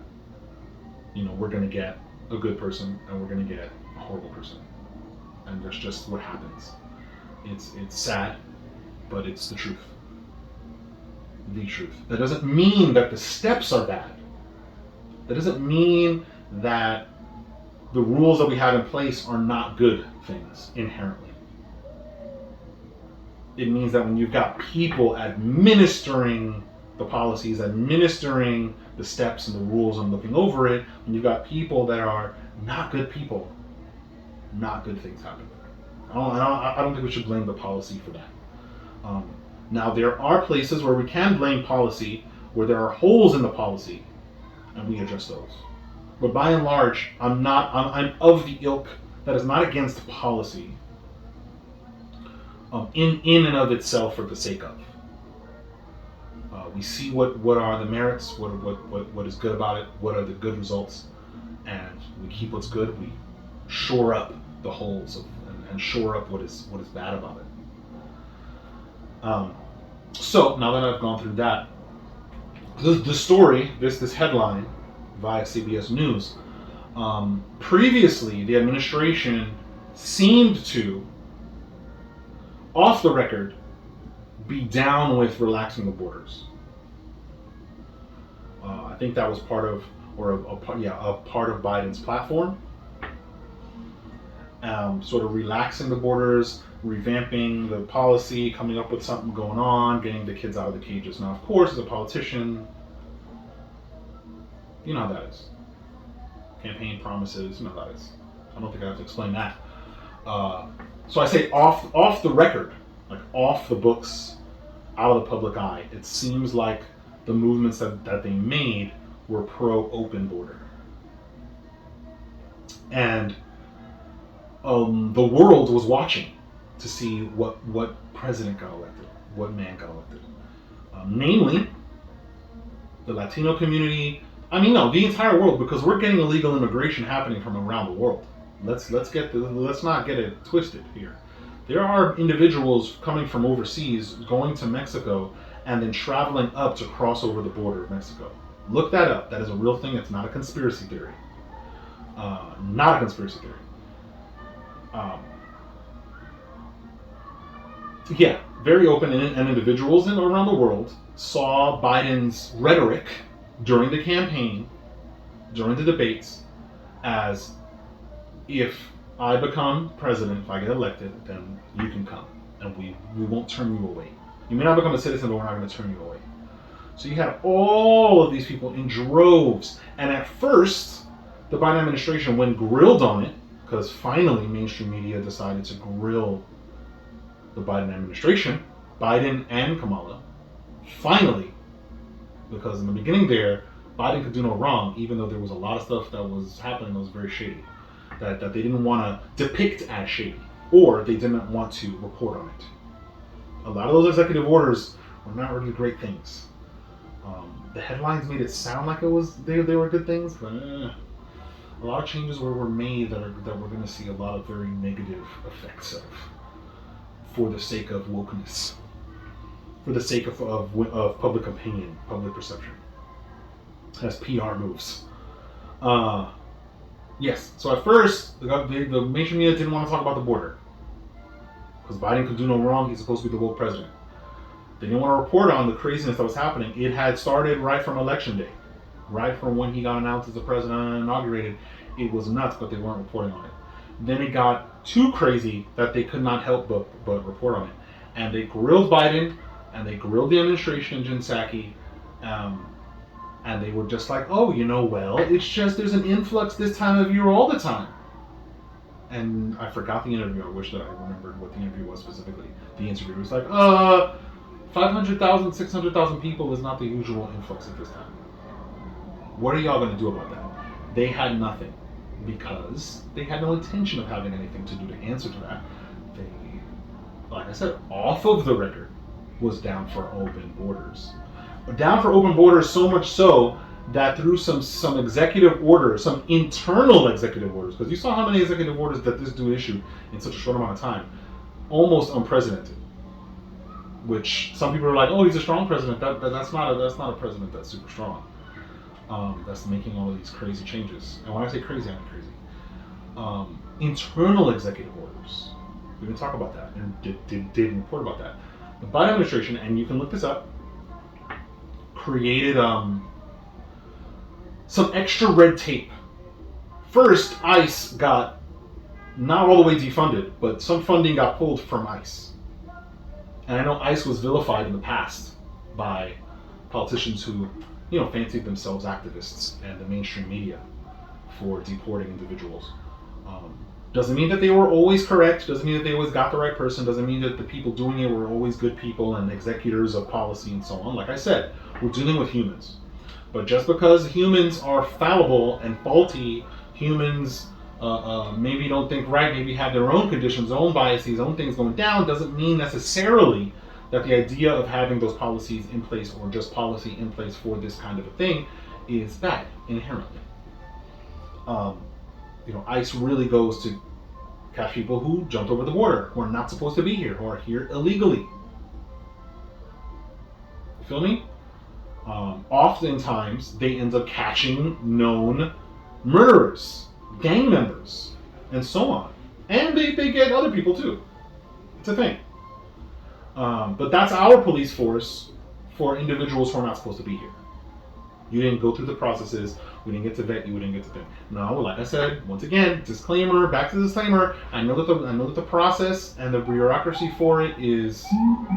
We're going to get a good person and we're going to get a horrible person. And that's just what happens. It's sad, but it's the truth. The truth. That doesn't mean that the steps are bad. That doesn't mean that the rules that we have in place are not good things inherently. It means that when you've got people administering the policies, administering the steps and the rules and looking over it, when you've got people that are not good people, not good things happen. I don't think we should blame the policy for that. Now, there are places where we can blame policy, where there are holes in the policy, and we address those. But by and large, I'm of the ilk that is not against policy in and of itself for the sake of. We see what are the merits, what is good about it, what are the good results, and we keep what's good. We shore up the holes and shore up what is bad about it. So now that I've gone through that, the story, this headline via CBS News, previously the administration seemed to, off the record, be down with relaxing the borders. I think that was part of Biden's platform. sort of relaxing the borders, revamping the policy, coming up with something going on, getting the kids out of the cages. Now, of course, as a politician, you know how that is. Campaign promises, you know how that is. I don't think I have to explain that. So I say off the record, like off the books, out of the public eye, it seems like the movements that they made were pro-open border. And the world was watching to see what president got elected, what man got elected. Namely, the Latino community, the entire world, because we're getting illegal immigration happening from around the world. Let's not get it twisted here. There are individuals coming from overseas, going to Mexico, and then traveling up to cross over the border of Mexico. Look that up. That is a real thing. It's not a conspiracy theory. Not a conspiracy theory. Yeah, very open, and individuals around the world saw Biden's rhetoric during the campaign, during the debates, as if I become president, if I get elected, then you can come, and we won't turn you away. You may not become a citizen, but we're not going to turn you away. So you had all of these people in droves, and at first, the Biden administration, when grilled on it, because finally mainstream media decided to grill the Biden administration, Biden and Kamala, finally, because in the beginning there, Biden could do no wrong, even though there was a lot of stuff that was happening that was very shady, that they didn't want to depict as shady, or they didn't want to report on it. A lot of those executive orders were not really great things. The headlines made it sound like they were good things, but a lot of changes were made that we're going to see a lot of very negative effects of, for the sake of wokeness, for the sake of public opinion, public perception, as PR moves. Yes, so at first, the mainstream media didn't want to talk about the border, because Biden could do no wrong, he's supposed to be the woke president. They didn't want to report on the craziness that was happening. It had started right from election day, right from when he got announced as the president and inaugurated. It was nuts, but they weren't reporting on it. Then it got too crazy that they could not help but report on it. And they grilled Biden, and they grilled the administration and Jen Psaki, and they were just like, oh, it's just there's an influx this time of year all the time. And I forgot the interview. I wish that I remembered what the interview was specifically. The interview was like, 500,000, 600,000 people is not the usual influx at this time. What are y'all going to do about that? They had nothing, because they had no intention of having anything to do to answer to that. They, like I said, off of the record, was down for open borders. Down for open borders so much so that through some executive orders, some internal executive orders, because you saw how many executive orders that this dude issued in such a short amount of time, almost unprecedented. Which some people are like, oh, he's a strong president. That's not a president that's super strong. That's making all of these crazy changes. And when I say crazy, I mean crazy. Internal executive orders. We didn't talk about that and didn't report about that. The Biden administration, and you can look this up, created some extra red tape. First, ICE got not all the way defunded, but some funding got pulled from ICE. And I know ICE was vilified in the past by politicians who, fancied themselves activists and the mainstream media for deporting individuals. Doesn't mean that they were always correct, doesn't mean that they always got the right person, doesn't mean that the people doing it were always good people and executors of policy and so on. Like I said, we're dealing with humans. But just because humans are fallible and faulty, humans maybe don't think right, maybe have their own conditions, own biases, own things going down, doesn't mean necessarily that the idea of having those policies in place, or just policy in place for this kind of a thing, is bad inherently. ICE really goes to catch people who jumped over the border, who are not supposed to be here, who are here illegally. You feel me? Oftentimes, they end up catching known murderers, gang members, and so on. And they get other people too. It's a thing. But that's our police force for individuals who are not supposed to be here. You didn't go through the processes. We didn't get to vet you. We didn't get to thing. No, like I said, once again, disclaimer. Back to the disclaimer. I know that the process and the bureaucracy for it is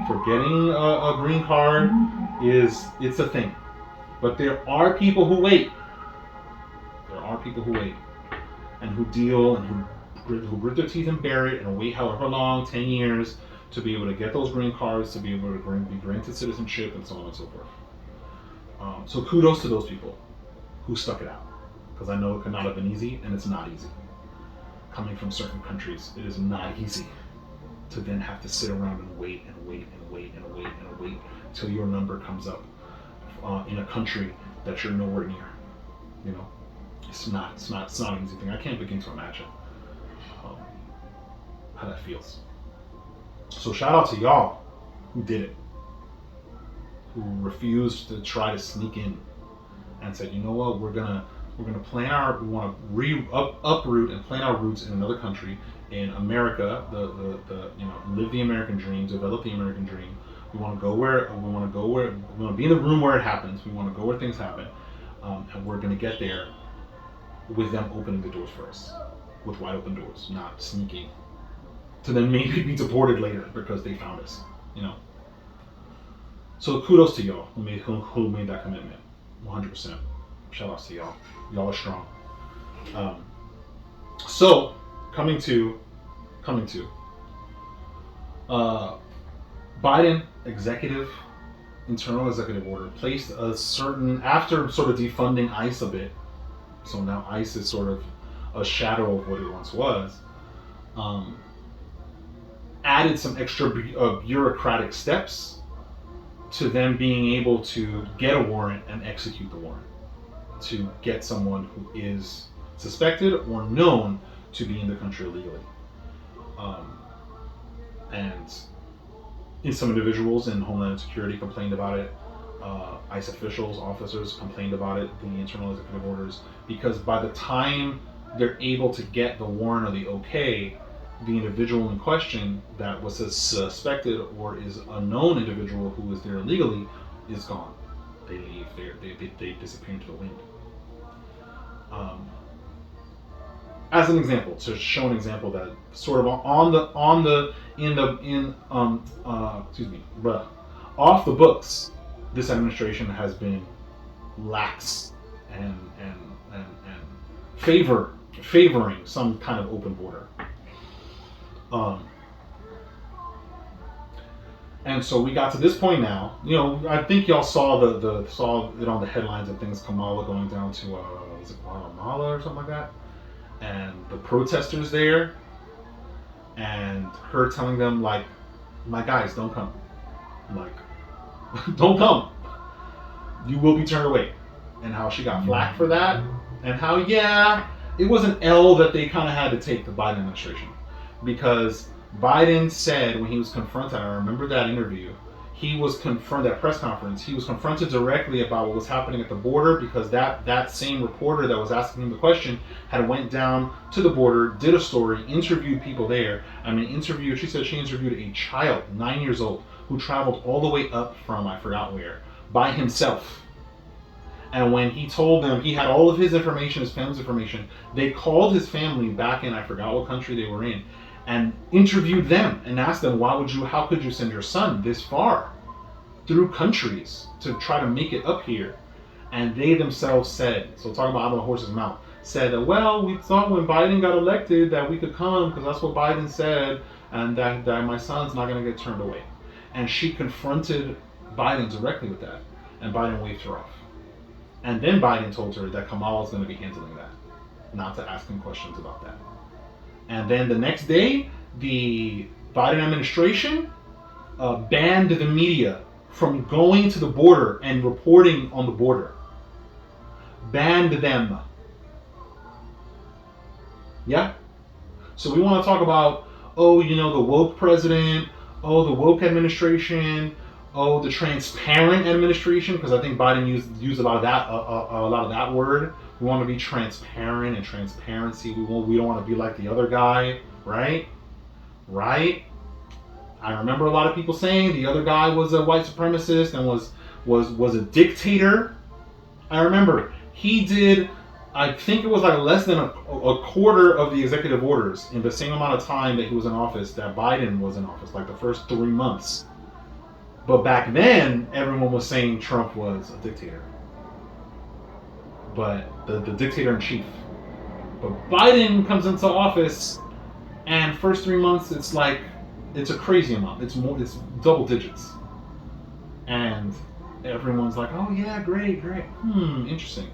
for getting a green card it's a thing. But there are people who wait. There are people who wait and who deal and who grit their teeth and bear it and wait however long, 10 years, to be able to get those green cards, to be able to be granted citizenship, and so on and so forth. So kudos to those people who stuck it out, because I know it could not have been easy, and it's not easy. Coming from certain countries, it is not easy to then have to sit around and wait and wait and wait and wait and wait till your number comes up in a country that you're nowhere near. You know, it's not an easy thing. I can't begin to imagine how that feels. So shout out to y'all who did it, who refused to try to sneak in and said, you know what, we're gonna we want to uproot and plant our roots in another country, in America, the live the American dream, develop the American dream. We want to be in the room where it happens. We want to go where things happen, and we're gonna get there with them opening the doors for us, with wide open doors, not sneaking to then maybe be deported later because they found us, you know. So kudos to y'all who made that commitment, 100%. Shout outs to y'all. Y'all are strong. So coming to Biden internal executive order placed a certain, after sort of defunding ICE a bit, so now ICE is sort of a shadow of what it once was, added some extra bureaucratic steps to them being able to get a warrant and execute the warrant to get someone who is suspected or known to be in the country illegally. And some individuals in Homeland Security complained about it. ICE officers complained about it, the internal executive orders, because by the time they're able to get the warrant or the okay, the individual in question that was a suspected or is a known individual who is there illegally is gone. They leave. They disappear into the wind. As an example, to show an example that sort of off the books, this administration has been lax and favoring some kind of open border. And so we got to this point now. You know, I think y'all saw saw it on the headlines of things. Kamala going down to was it Guatemala or something like that, and the protesters there, and her telling them like, "My guys, don't come. Like, don't come. You will be turned away." And how she got flack for that, and how it was an L that they kind of had to take, the Biden administration, because Biden said when he was confronted, I remember that interview, that press conference, he was confronted directly about what was happening at the border, because that same reporter that was asking him the question had went down to the border, did a story, interviewed people there. She said she interviewed a child, 9 years old, who traveled all the way up from, I forgot where, by himself. And when he told them, he had all of his information, his family's information, they called his family back in, I forgot what country they were in, and interviewed them and asked them, how could you send your son this far through countries to try to make it up here? And they themselves said, so talking about out of the horse's mouth, said that, well, we thought when Biden got elected that we could come because that's what Biden said, and that my son's not going to get turned away. And she confronted Biden directly with that, and Biden waved her off. And then Biden told her that Kamala's going to be handling that, not to ask him questions about that. And then the next day, the Biden administration banned the media from going to the border and reporting on the border. Banned them. Yeah? So we want to talk about, the woke president, the woke administration, the transparent administration, because I think Biden used a lot of that word. We want to be transparent and transparency. We don't want to be like the other guy, right? Right? I remember a lot of people saying the other guy was a white supremacist and was a dictator. I remember he did, I think it was like less than a quarter of the executive orders in the same amount of time that he was in office that Biden was in office, like the first 3 months. But back then, everyone was saying Trump was a dictator. But the dictator in chief. But Biden comes into office, and first 3 months, it's like, it's a crazy amount. It's double digits. And everyone's like, oh yeah, great. Interesting.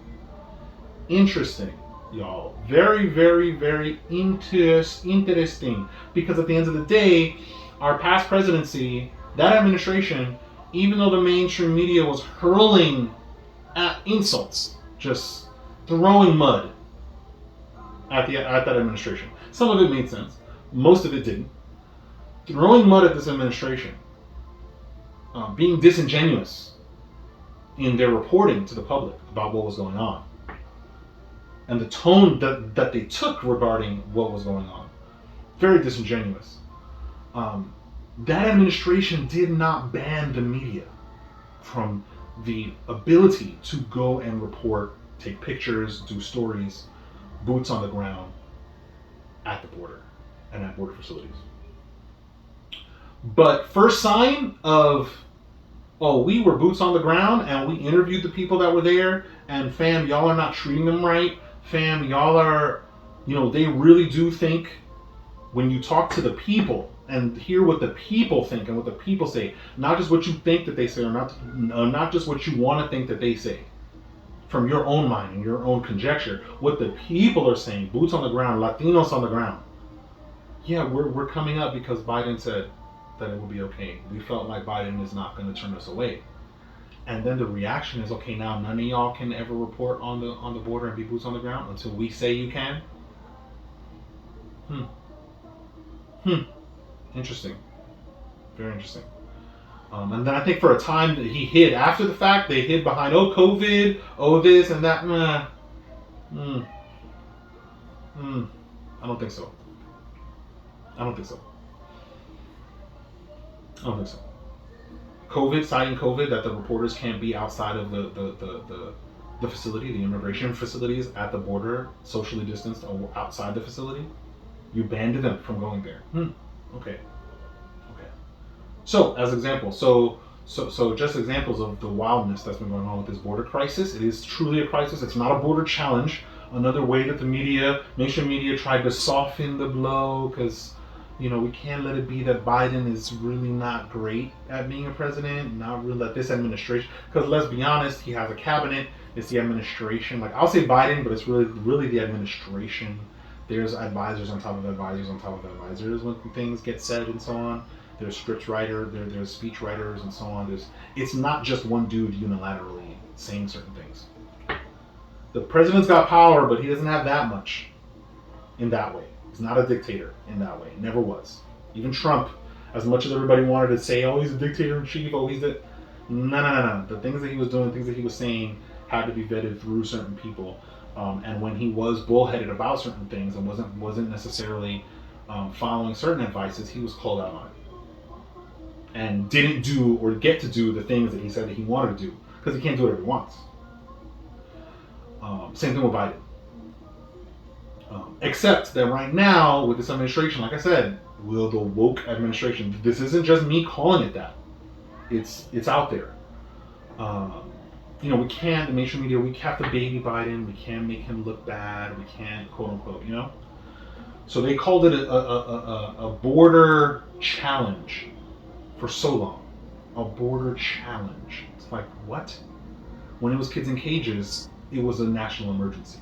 Interesting, y'all. Very, very, very interesting. Because at the end of the day, our past presidency, that administration, even though the mainstream media was hurling at insults, just throwing mud at that administration. Some of it made sense. Most of it didn't. Throwing mud at this administration, being disingenuous in their reporting to the public about what was going on, and the tone that they took regarding what was going on, very disingenuous. That administration did not ban the media from the ability to go and report, take pictures, do stories, boots on the ground at the border and at border facilities. But first sign of, oh, we were boots on the ground and we interviewed the people that were there, and fam, y'all are not treating them right. Fam, y'all are, they really do think, when you talk to the people and hear what the people think and what the people say, not just what you think that they say, or not just what you want to think that they say, from your own mind and your own conjecture, what the people are saying, boots on the ground, Latinos on the ground. Yeah, we're coming up because Biden said that it will be okay. We felt like Biden is not going to turn us away. And then the reaction is, okay, now none of y'all can ever report on the border and be boots on the ground until we say you can? Interesting. Very interesting. And then I think for a time that he hid after the fact, they hid behind, oh, COVID, oh, this and that. I don't think so. I don't think so. COVID, citing COVID, that the reporters can't be outside of the facility, the immigration facilities at the border, socially distanced or outside the facility. You banned them from going there. Okay. So, as examples, so just examples of the wildness that's been going on with this border crisis. It is truly a crisis. It's not a border challenge. Another way that the mainstream media tried to soften the blow, because we can't let it be that Biden is really not great at being a president, not really at this administration. Because let's be honest, he has a cabinet. It's the administration. Like, I'll say Biden, but it's really the administration. There's advisors on top of advisors on top of advisors when things get said and so on. There's script writer, there's speech writers and so on. It's not just one dude unilaterally saying certain things. The president's got power, but he doesn't have that much in that way. He's not a dictator in that way. Never was. Even Trump, as much as everybody wanted to say, oh, he's a dictator in chief, oh, he's the... No. The things that he was doing, things that he was saying had to be vetted through certain people. And when he was bullheaded about certain things and wasn't necessarily following certain advices, he was called out on it. And didn't do or get to do the things that he said that he wanted to do, because he can't do whatever he wants. Same thing with Biden. Except that right now, with this administration, like I said, the woke administration, this isn't just me calling it that. It's out there. We can't, the mainstream media, we have to baby Biden, we can't make him look bad, we can't, quote unquote, So they called it a border challenge for so long. A border challenge. It's like, what? When it was kids in cages, it was a national emergency.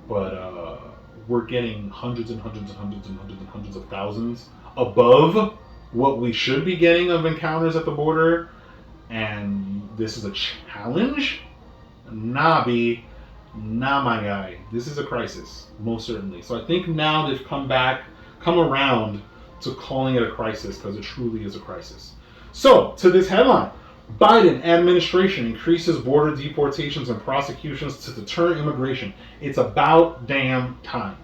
But we're getting hundreds and hundreds and hundreds and hundreds and hundreds of thousands above what we should be getting of encounters at the border. And this is a challenge? Nah, B. Nah, my guy. This is a crisis, most certainly. So I think now they've come around to calling it a crisis, because it truly is a crisis. So, to this headline, Biden administration increases border deportations and prosecutions to deter immigration. It's about damn time.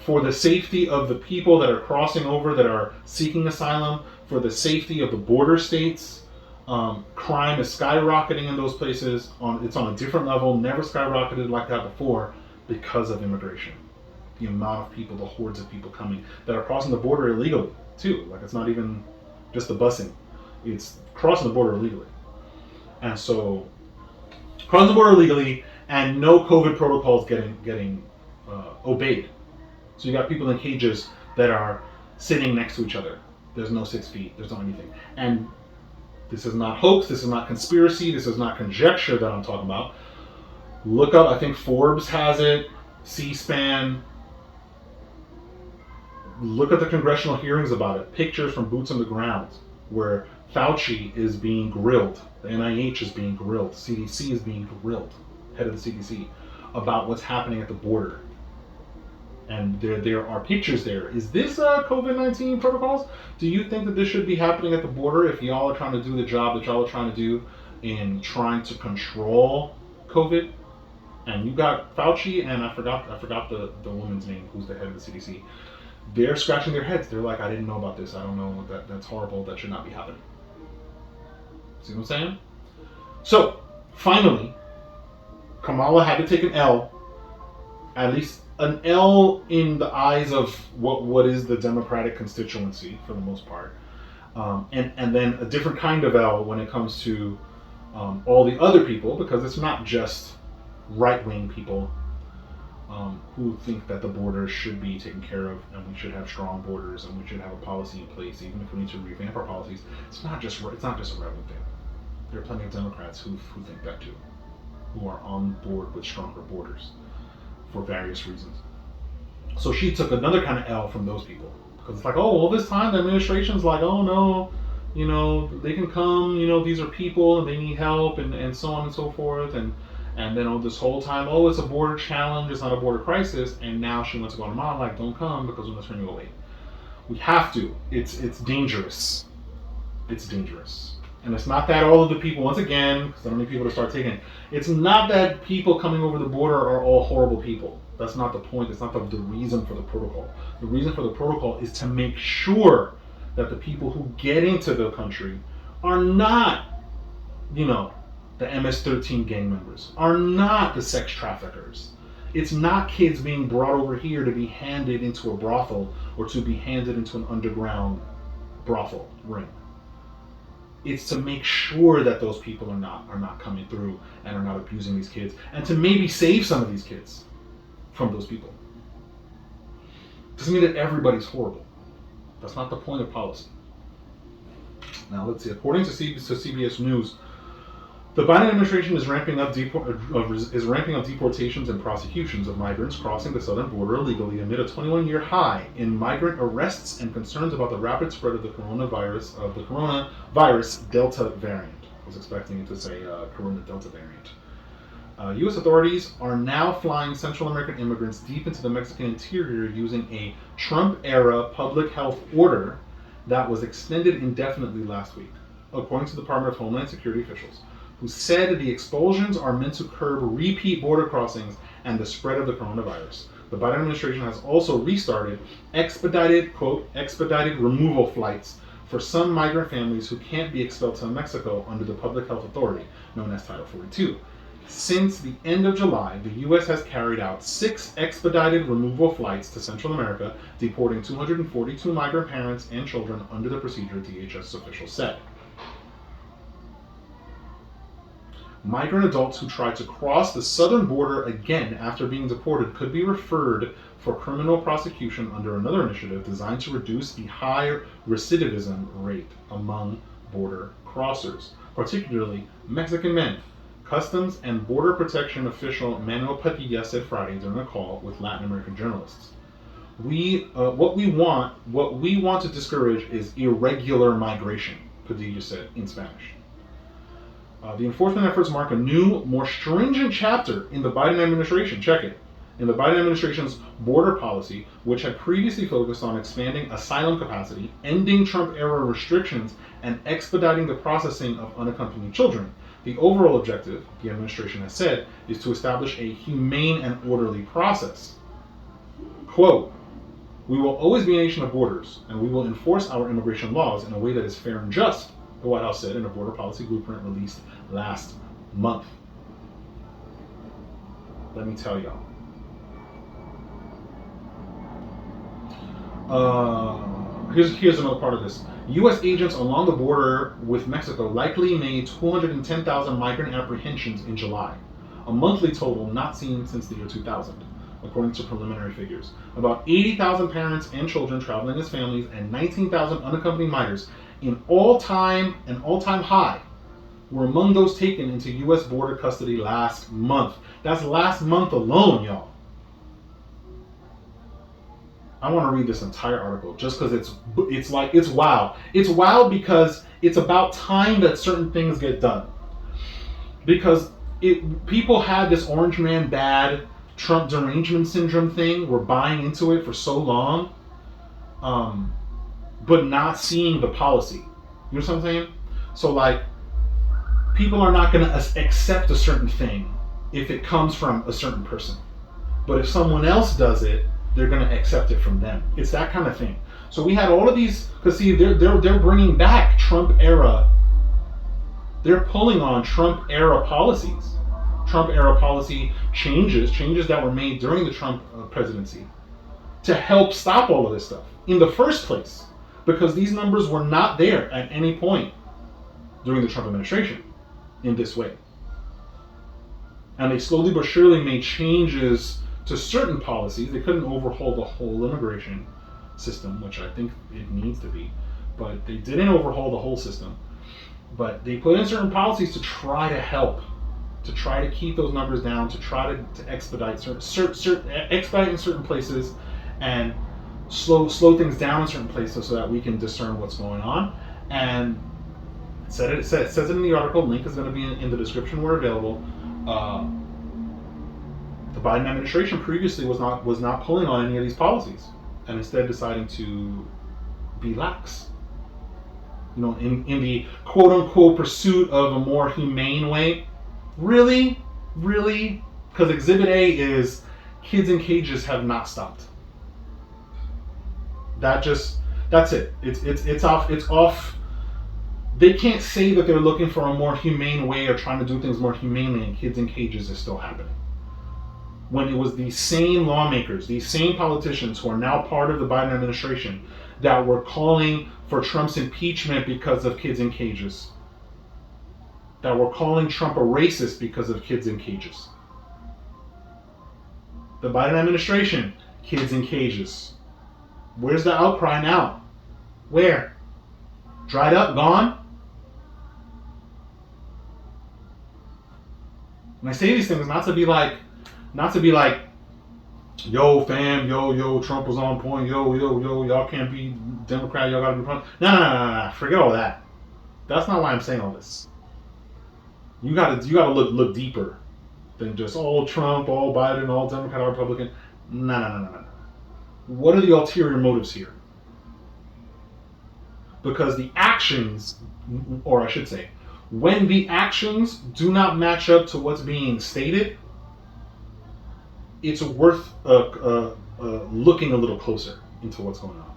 For the safety of the people that are crossing over, that are seeking asylum, for the safety of the border states, Crime is skyrocketing in those places. It's on a different level, never skyrocketed like that before because of immigration. The amount of people, the hordes of people coming that are crossing the border illegally too. Like, it's not even just the busing; it's crossing the border illegally. And so, crossing the border illegally, and no COVID protocols getting obeyed. So you got people in cages that are sitting next to each other. There's no 6 feet. There's no anything. And this is not hoax. This is not conspiracy. This is not conjecture that I'm talking about. Look up. I think Forbes has it. C-SPAN. Look at the congressional hearings about it. Pictures from boots on the ground where Fauci is being grilled. The NIH is being grilled. CDC is being grilled. Head of the CDC about what's happening at the border. And there are pictures there. Is this COVID-19 protocols? Do you think that this should be happening at the border if y'all are trying to do the job that y'all are trying to do in trying to control COVID? And you got Fauci, and I forgot the woman's name who's the head of the CDC. They're scratching their heads. They're like, I didn't know about this. I don't know. That's horrible. That should not be happening. See what I'm saying? So, finally, Kamala had to take an L, at least an L in the eyes of what is the Democratic constituency for the most part, and then a different kind of L when it comes to all the other people, because it's not just right-wing people who think that the borders should be taken care of and we should have strong borders and we should have a policy in place, even if we need to revamp our policies. It's not just a right-wing thing. There are plenty of Democrats who think that too, who are on board with stronger borders for various reasons. So she took another kind of L from those people, because it's like, oh, all this time the administration's like, oh no, they can come, these are people and they need help and so on and so forth, and then this whole time, oh, it's a border challenge, it's not a border crisis, and now she went to Guatemala like, don't come because we're going to turn you away. We have to. It's dangerous. It's dangerous. And it's not that all of the people, once again, because I don't need people to start taking it, it's not that people coming over the border are all horrible people. That's not the point. It's not the reason for the protocol. The reason for the protocol is to make sure that the people who get into the country are not, the MS-13 gang members, are not the sex traffickers. It's not kids being brought over here to be handed into a brothel or to be handed into an underground brothel ring. It's to make sure that those people are not coming through and are not abusing these kids, and to maybe save some of these kids from those people. Doesn't mean that everybody's horrible. That's not the point of policy. Now let's see. According to CBS News, the Biden administration is ramping up deportations and prosecutions of migrants crossing the southern border illegally amid a 21-year high in migrant arrests and concerns about the rapid spread of the coronavirus Delta variant. I was expecting it to say Corona Delta variant. U.S. authorities are now flying Central American immigrants deep into the Mexican interior using a Trump-era public health order that was extended indefinitely last week, according to the Department of Homeland Security officials, who said the expulsions are meant to curb repeat border crossings and the spread of the coronavirus. The Biden administration has also restarted expedited removal flights for some migrant families who can't be expelled to Mexico under the Public Health Authority, known as Title 42. Since the end of July, the U.S. has carried out 6 expedited removal flights to Central America, deporting 242 migrant parents and children under the procedure, DHS officials said. Migrant adults who try to cross the southern border again after being deported could be referred for criminal prosecution under another initiative designed to reduce the high recidivism rate among border crossers, particularly Mexican men. Customs and Border Protection official Manuel Padilla said Friday during a call with Latin American journalists. What we want to discourage is irregular migration, Padilla said in Spanish. The enforcement efforts mark a new, more stringent chapter in the Biden administration. Check it. In the Biden administration's border policy, which had previously focused on expanding asylum capacity, ending Trump-era restrictions, and expediting the processing of unaccompanied children. The overall objective, the administration has said, is to establish a humane and orderly process. Quote, "We will always be a nation of borders, and we will enforce our immigration laws in a way that is fair and just," the White House said in a border policy blueprint released last month. Let me tell y'all. Here's another part of this. U.S. agents along the border with Mexico likely made 210,000 migrant apprehensions in July, a monthly total not seen since the year 2000, according to preliminary figures. About 80,000 parents and children traveling as families and 19,000 unaccompanied minors, an all-time high, were among those taken into U.S. border custody last month. That's last month alone, y'all. I want to read this entire article just because it's wild. It's wild because it's about time that certain things get done. Because people had this orange man bad Trump derangement syndrome thing. We're buying into it for so long, but not seeing the policy. You know what I'm saying? So like, people are not going to accept a certain thing if it comes from a certain person. But if someone else does it, they're going to accept it from them. It's that kind of thing. So we had all of these, because see, they're bringing back Trump era. They're pulling on Trump era policies, Trump era policy changes that were made during the Trump presidency to help stop all of this stuff in the first place, because these numbers were not there at any point during the Trump administration in this way. And they slowly but surely made changes to certain policies. They couldn't overhaul the whole immigration system, which I think it needs to be, but they didn't overhaul the whole system. But they put in certain policies to try to help, to try to keep those numbers down, to try to expedite expedite in certain places, and slow things down in certain places so that we can discern what's going on. And it says it in the article. Link is going to be in the description where available. The Biden administration previously was not pulling on any of these policies, and instead deciding to be lax. You know, in the quote unquote pursuit of a more humane way. Really? Because Exhibit A is kids in cages have not stopped. That's it. It's off. They can't say that they're looking for a more humane way or trying to do things more humanely, and kids in cages is still happening. When it was these same lawmakers, these same politicians who are now part of the Biden administration that were calling for Trump's impeachment because of kids in cages, that were calling Trump a racist because of kids in cages. The Biden administration, kids in cages. Where's the outcry now? Where? Dried up? Gone? And I say these things not to be like, yo fam, yo, Trump was on point, yo, y'all can't be Democrat, y'all gotta be Trump. No, forget all that. That's not why I'm saying all this. You gotta look deeper than just all Trump, all Biden, all Democrat, all Republican. No. What are the ulterior motives here? Because the actions, or I should say, when the actions do not match up to what's being stated, it's worth looking a little closer into what's going on.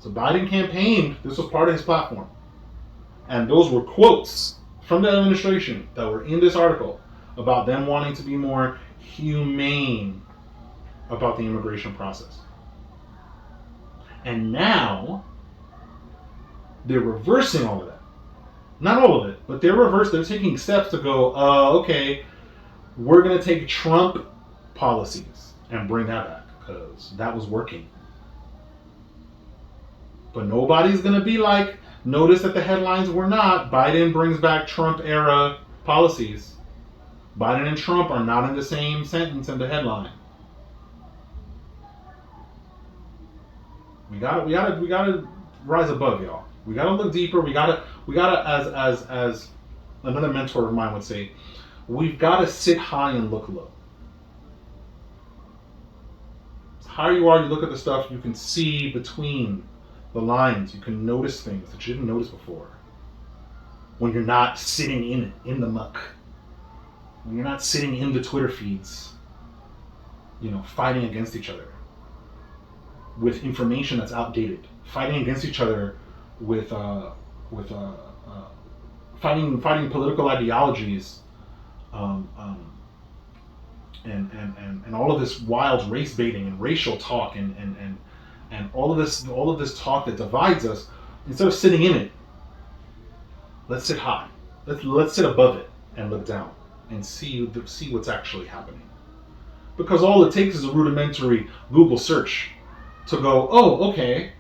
So Biden campaigned, this was part of his platform. And those were quotes from the administration that were in this article about them wanting to be more humane about the immigration process. And now, they're reversing all of that. Not all of it, but they're taking steps to go, okay, we're going to take Trump policies and bring that back because that was working. But nobody's going to be like, notice that the headlines were not, Biden brings back Trump era policies. Biden and Trump are not in the same sentence in the headline. We gotta rise above, y'all. We gotta look deeper. We gotta as another mentor of mine would say, we've gotta sit high and look low. The higher you are, you look at the stuff, you can see between the lines. You can notice things that you didn't notice before. When you're not sitting in the muck. When you're not sitting in the Twitter feeds, fighting against each other with information that's outdated, fighting against each other with with fighting political ideologies, and all of this wild race baiting and racial talk and all of this talk that divides us. Instead of sitting in it, let's sit high. Let's sit above it and look down and see what's actually happening. Because all it takes is a rudimentary Google search to go, oh, okay,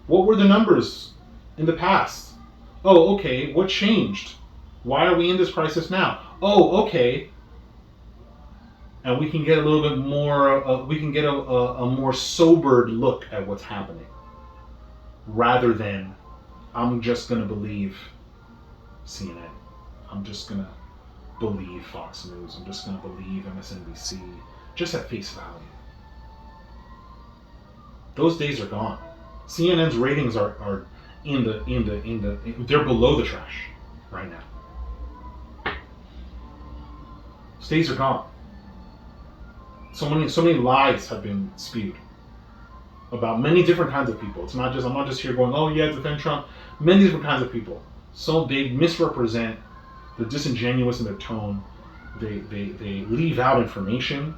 what were the numbers in the past? Oh, okay, what changed? Why are we in this crisis now? Oh, okay. And we can get a little bit more, we can get a more sobered look at what's happening. Rather than, I'm just going to believe CNN. I'm just going to believe Fox News. I'm just going to believe MSNBC. Just at face value. Those days are gone. CNN's ratings are they're below the trash right now. Those days are gone. So many lies have been spewed about many different kinds of people. I'm not just here going, oh yeah, defend Trump. Many different kinds of people. So they misrepresent. They're disingenuous in their tone. They leave out information.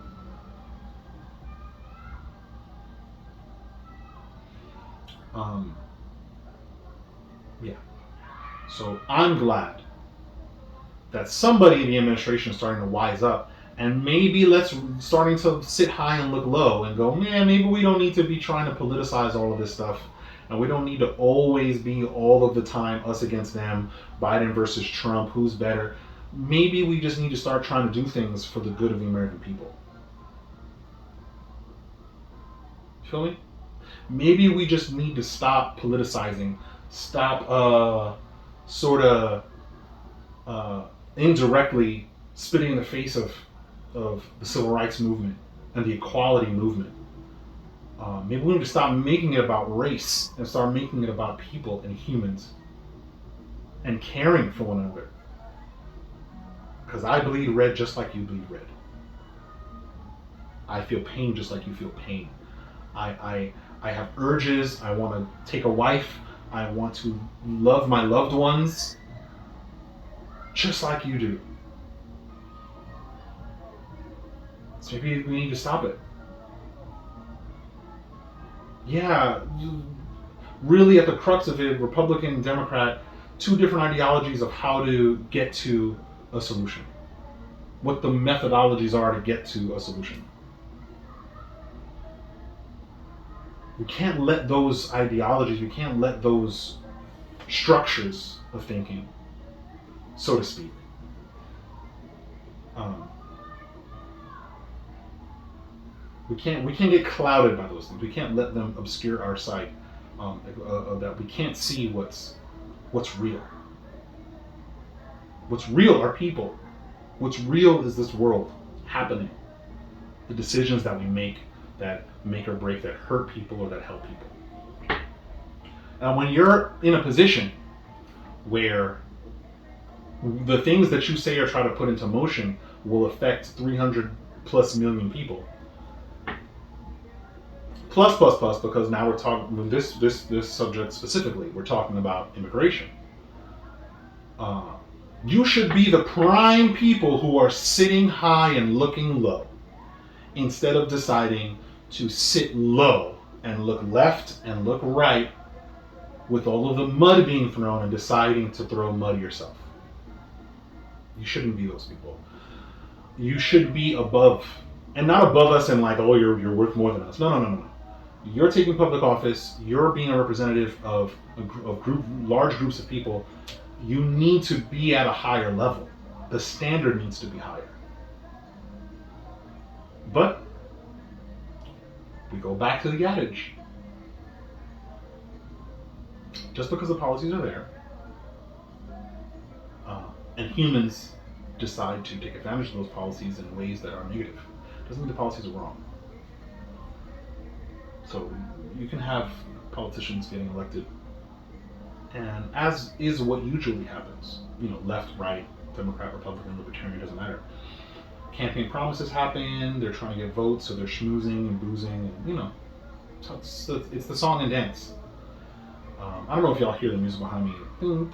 Yeah. So I'm glad that somebody in the administration is starting to wise up, and maybe starting to sit high and look low and go, man, maybe we don't need to be trying to politicize all of this stuff, and we don't need to always be all of the time us against them, Biden versus Trump, who's better. Maybe we just need to start trying to do things for the good of the American people. Feel me? Maybe we just need to stop politicizing, stop indirectly spitting in the face of the civil rights movement and the equality movement. Maybe we need to stop making it about race and start making it about people and humans and caring for one another. Because I bleed red just like you bleed red. I feel pain just like you feel pain. I have urges. I want to take a wife. I want to love my loved ones just like you do. So maybe we need to stop it. Yeah, really at the crux of it, Republican and Democrat, two different ideologies of how to get to a solution. What the methodologies are to get to a solution. We can't let those ideologies, we can't let those structures of thinking, so to speak, we can't get clouded by those things. We can't let them obscure our sight. That we can't see what's real. What's real are people. What's real is this world happening. The decisions that we make that make or break, that hurt people or that help people. And when you're in a position where the things that you say or try to put into motion will affect 300 plus million people, plus, because now we're talking this subject specifically, we're talking about immigration. You should be the prime people who are sitting high and looking low, instead of deciding to sit low and look left and look right with all of the mud being thrown and deciding to throw mud yourself. You shouldn't be those people. You should be above, and not above us and like, oh, you're worth more than us. No. You're taking public office. You're being a representative of large groups of people. You need to be at a higher level. The standard needs to be higher. But we go back to the adage. Just because the policies are there, and humans decide to take advantage of those policies in ways that are negative, doesn't mean the policies are wrong. So you can have politicians getting elected, and as is what usually happens, left, right, Democrat, Republican, Libertarian, doesn't matter. Campaign promises happen, they're trying to get votes, so they're schmoozing and boozing, and so it's the song and dance. I don't know if y'all hear the music behind me. You know,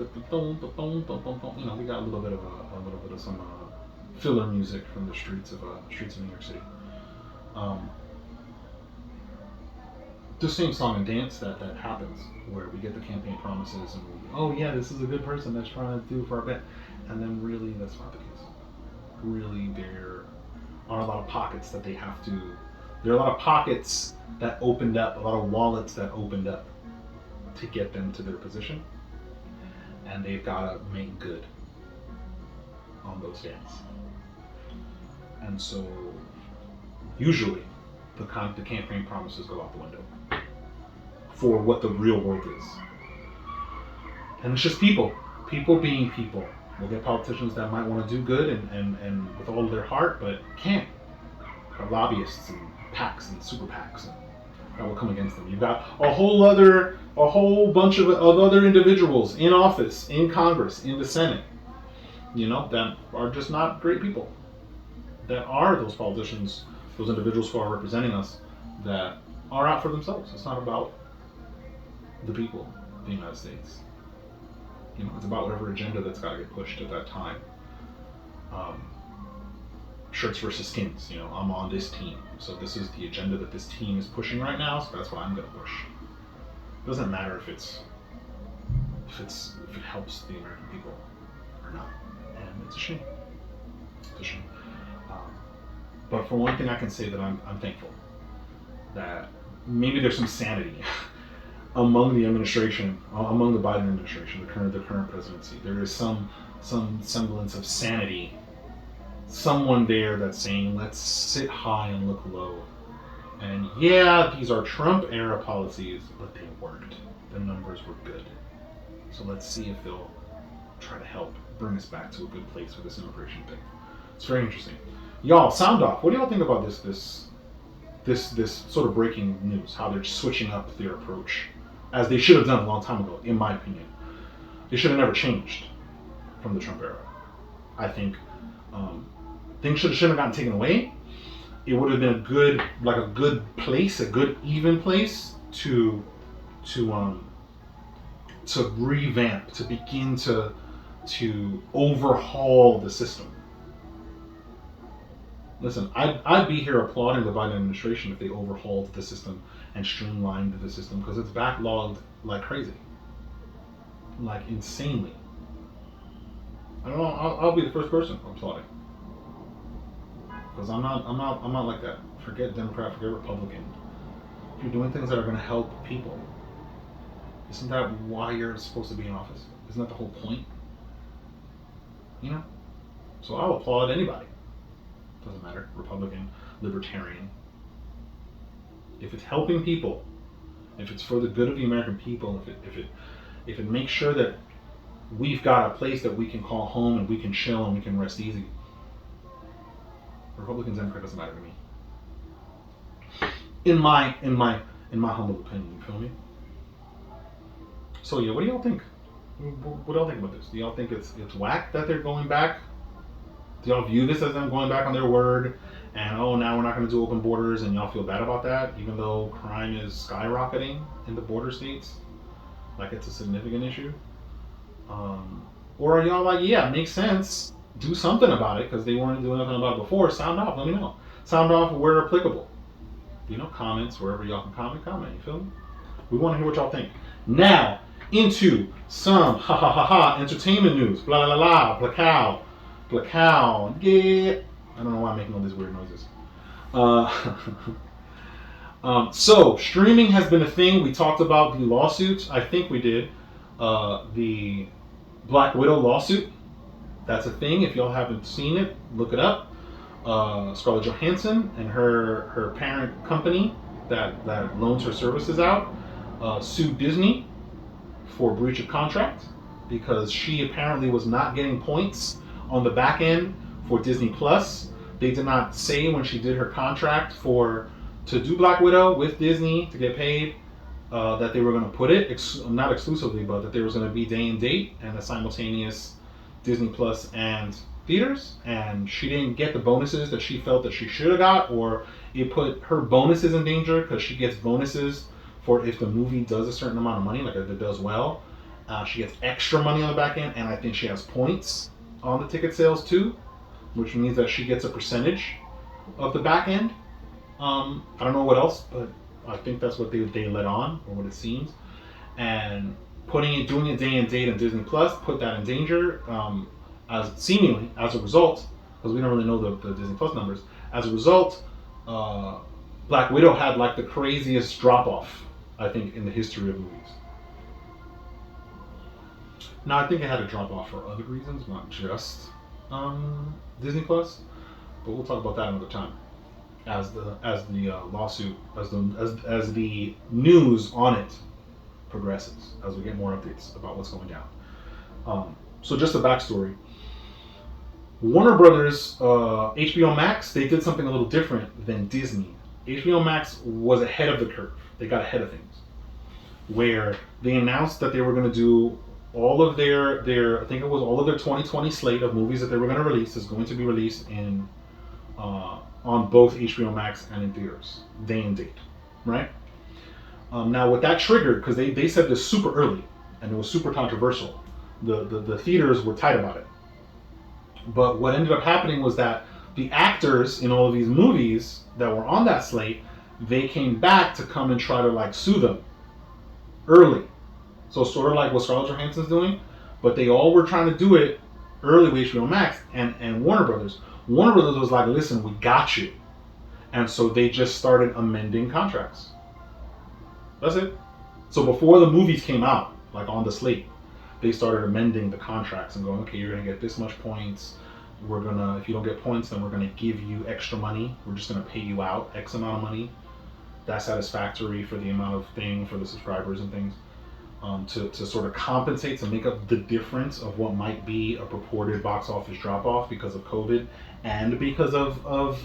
we got a little bit of some filler music from the streets of New York City. The same song and dance that happens, where we get the campaign promises and oh yeah, this is a good person that's trying to do for our bet, and then really that's not the case. Really, there are a lot of pockets that they have to. There are a lot of pockets that opened up, a lot of wallets that opened up to get them to their position, and they've got to make good on those debts. And so, usually, the campaign promises go out the window for what the real world is. And it's just people being people. We'll get politicians that might want to do good and with all of their heart, but can't. Lobbyists and PACs and super PACs that will come against them. You've got a whole bunch of other individuals in office, in Congress, in the Senate, you know, that are just not great people. That are those politicians, those individuals who are representing us, that are out for themselves. It's not about the people of the United States. You know, it's about whatever agenda that's got to get pushed at that time. Shirts versus skins. You know, I'm on this team, so this is the agenda that this team is pushing right now. So that's what I'm going to push. It doesn't matter if it helps the American people or not, and it's a shame. It's a shame. But for one thing, I can say that I'm thankful that maybe there's some sanity among the administration, among the Biden administration, the current presidency. There is some semblance of sanity. Someone there that's saying, let's sit high and look low. And yeah, these are Trump era policies, but they worked. The numbers were good. So let's see if they'll try to help bring us back to a good place with this immigration thing. It's very interesting. Y'all, sound off. What do y'all think about this sort of breaking news? How they're switching up their approach, as they should have done a long time ago, in my opinion. They should have never changed from the Trump era. I think things shouldn't have gotten taken away. It would have been a good place, a good even place to revamp, to begin to overhaul the system. Listen, I'd be here applauding the Biden administration if they overhauled the system and streamlined the system, because it's backlogged like crazy, like insanely. I don't know. I'll be the first person applauding, because I'm not like that. Forget Democrat, forget Republican. If you're doing things that are going to help people, isn't that why you're supposed to be in office? Isn't that the whole point? You know. So I'll applaud anybody. Doesn't matter, Republican, Libertarian. If it's helping people, if it's for the good of the American people, if it makes sure that we've got a place that we can call home and we can chill and we can rest easy, Republicans, Democrat, doesn't matter to me. In my humble opinion, you feel me? So yeah, what do y'all think? What do y'all think about this? Do y'all think it's whack that they're going back? Do y'all view this as them going back on their word, and oh, now we're not going to do open borders, and y'all feel bad about that, even though crime is skyrocketing in the border states, like it's a significant issue? Or are y'all like, yeah, it makes sense, do something about it, because they weren't doing nothing about it before? Sound off, let me know. Sound off where applicable. You know, comments, wherever y'all can comment, you feel me? We want to hear what y'all think. Now, into some entertainment news. Blah, blah, blah, blah, placow. Placow, yeah. I don't know why I'm making all these weird noises. So, streaming has been a thing. We talked about the lawsuits. I think we did. The Black Widow lawsuit. That's a thing. If y'all haven't seen it, look it up. Scarlett Johansson and her parent company that loans her services out sued Disney for breach of contract, because she apparently was not getting points on the back end for Disney Plus. They did not say when she did her contract to do Black Widow with Disney to get paid that they were going to put it, not exclusively, but that there was going to be day and date and a simultaneous Disney Plus and theaters, and she didn't get the bonuses that she felt that she should have got, or it put her bonuses in danger, because she gets bonuses for if the movie does a certain amount of money, like if it does well, she gets extra money on the back end, and I think she has points on the ticket sales too, which means that she gets a percentage of the back end. I don't know what else, but I think that's what they let on, or what it seems. And doing it day and date on Disney Plus put that in danger, as seemingly as a result, because we don't really know the Disney Plus numbers. As a result, Black Widow had like the craziest drop off, I think, in the history of movies. Now, I think it had a drop off for other reasons, not just Disney Plus, but we'll talk about that another time. As the lawsuit, as the news on it progresses, as we get more updates about what's going down. So just a backstory. Warner Brothers, HBO Max, they did something a little different than Disney. HBO Max was ahead of the curve. They got ahead of things, where they announced that they were going to do all of their I think it was all of their 2020 slate of movies that they were going to release is going to be released in on both HBO Max and in theaters, day and date, right? Now, what that triggered, because they said this super early, and it was super controversial. The theaters were tight about it. But what ended up happening was that the actors in all of these movies that were on that slate, they came back to come and try to like sue them early. So sort of like what Scarlett Johansson's doing, but they all were trying to do it early with HBO Max and Warner Brothers. Warner Brothers was like, listen, we got you. And so they just started amending contracts. That's it. So before the movies came out, like on the slate, they started amending the contracts and going, okay, you're going to get this much points. We're going to, if you don't get points, then we're going to give you extra money. We're just going to pay you out X amount of money. That's satisfactory for the amount of thing for the subscribers and things. To sort of compensate, to make up the difference of what might be a purported box office drop-off because of COVID and because of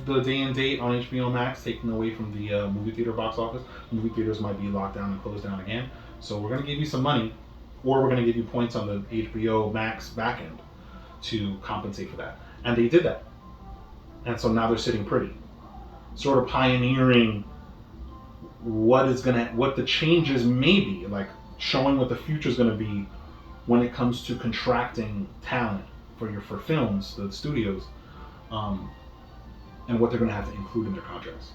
the day and date on HBO Max taking away from the movie theater box office. Movie theaters might be locked down and closed down again. So we're going to give you some money, or we're going to give you points on the HBO Max backend to compensate for that. And they did that. And so now they're sitting pretty, sort of pioneering what the changes may be, like showing what the future is going to be when it comes to contracting talent for films, the studios, and what they're going to have to include in their contracts.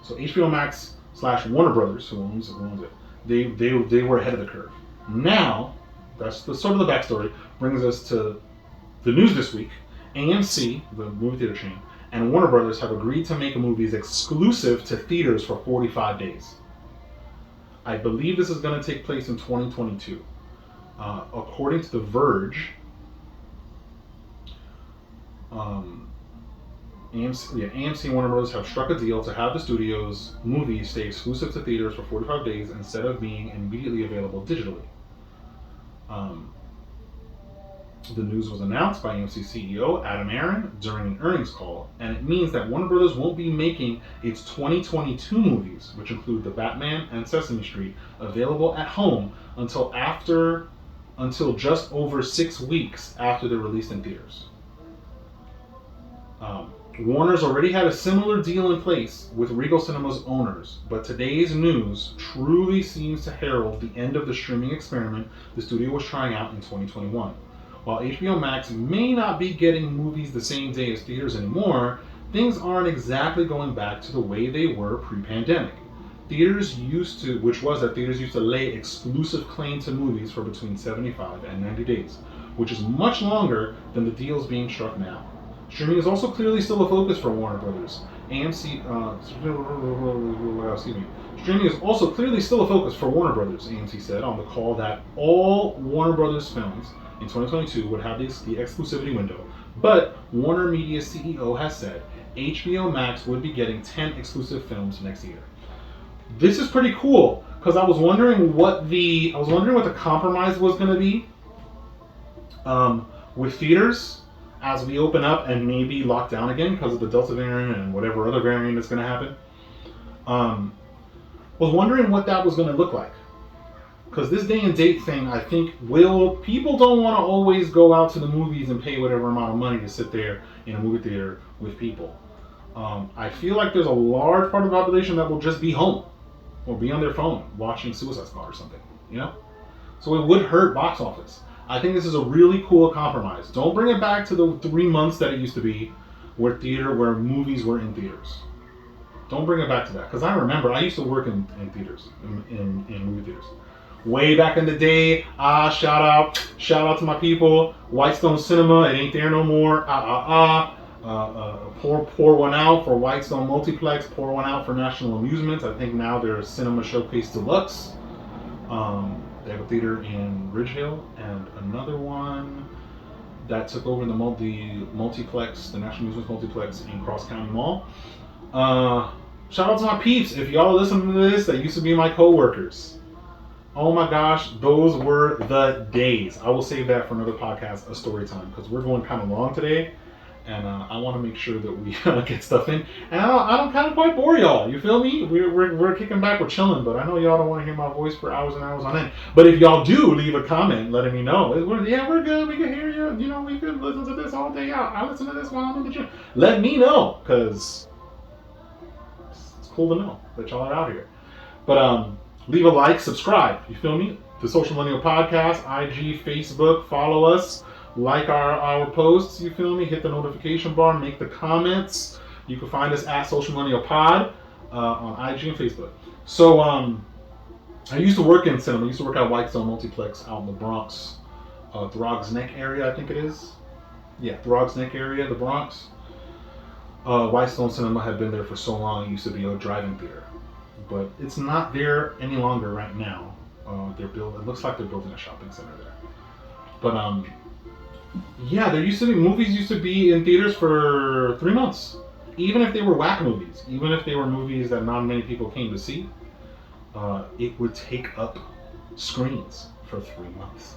So HBO Max / Warner Brothers, who owns it, they were ahead of the curve. Now, that's the sort of the backstory, brings us to the news this week. AMC, the movie theater chain, and Warner Brothers have agreed to make movies exclusive to theaters for 45 days. I believe this is going to take place in 2022. According to The Verge, AMC and Warner Bros. Have struck a deal to have the studio's movies stay exclusive to theaters for 45 days instead of being immediately available digitally. The news was announced by AMC CEO Adam Aron during an earnings call, and it means that Warner Bros. Won't be making its 2022 movies, which include The Batman and Sesame Street, available at home until just over 6 weeks after they're released in theaters. Warner's already had a similar deal in place with Regal Cinema's owners, but today's news truly seems to herald the end of the streaming experiment the studio was trying out in 2021. While HBO Max may not be getting movies the same day as theaters anymore, things aren't exactly going back to the way they were pre-pandemic. Theaters used to lay exclusive claim to movies for between 75 and 90 days, which is much longer than the deals being struck now. Streaming is also clearly still a focus for Warner Brothers. Streaming is also clearly still a focus for Warner Brothers, AMC said on the call that all Warner Brothers films in 2022 would have the exclusivity window, but Warner Media's CEO has said HBO Max would be getting 10 exclusive films next year. This is pretty cool because I was wondering what the compromise was going to be with theaters as we open up and maybe lock down again because of the Delta variant and whatever other variant is going to happen. Was wondering what that was going to look like. Because this day and date thing, I think, people don't want to always go out to the movies and pay whatever amount of money to sit there in a movie theater with people. I feel like there's a large part of the population that will just be home. or be on their phone watching Suicide Squad or something, you know? So it would hurt box office. I think this is a really cool compromise. Don't bring it back to the 3 months that it used to be where movies were in theaters. Don't bring it back to that. Because I remember, I used to work in theaters, in movie theaters. Way back in the day, shout out to my people. Whitestone Cinema, it ain't there no more. Pour one out for Whitestone Multiplex. Pour one out for National Amusements. I think now they're Cinema Showcase Deluxe. They have a theater in Ridge Hill and another one that took over the multiplex, the National Amusements Multiplex in Cross County Mall. Shout out to my peeps. If y'all listen to this, that used to be my co-workers. Oh my gosh, those were the days. I will save that for another podcast, a story time, because we're going kind of long today, and I want to make sure that we get stuff in. And I don't kind of quite bore y'all. You feel me? We're kicking back, we're chilling, but I know y'all don't want to hear my voice for hours and hours on end. But if y'all do leave a comment letting me know, we're good. We can hear you. You know, we could listen to this all day out. I listen to this while I'm in the gym. Let me know, because it's cool to know that y'all are out here. But leave a like, subscribe. You feel me? The Social Millennial Podcast, IG, Facebook. Follow us. Like our posts. You feel me? Hit the notification bar. Make the comments. You can find us at Social Millennial Pod on IG and Facebook. So I used to work in cinema. I used to work at Whitestone Multiplex out in the Bronx, Throgs Neck area, I think it is. Yeah, Throgs Neck area, the Bronx. Whitestone Cinema had been there for so long. It used to be a drive-in theater. But it's not there any longer right now. It looks like they're building a shopping center there. But yeah, movies used to be in theaters for 3 months. Even if they were whack movies, even if they were movies that not many people came to see, it would take up screens for 3 months.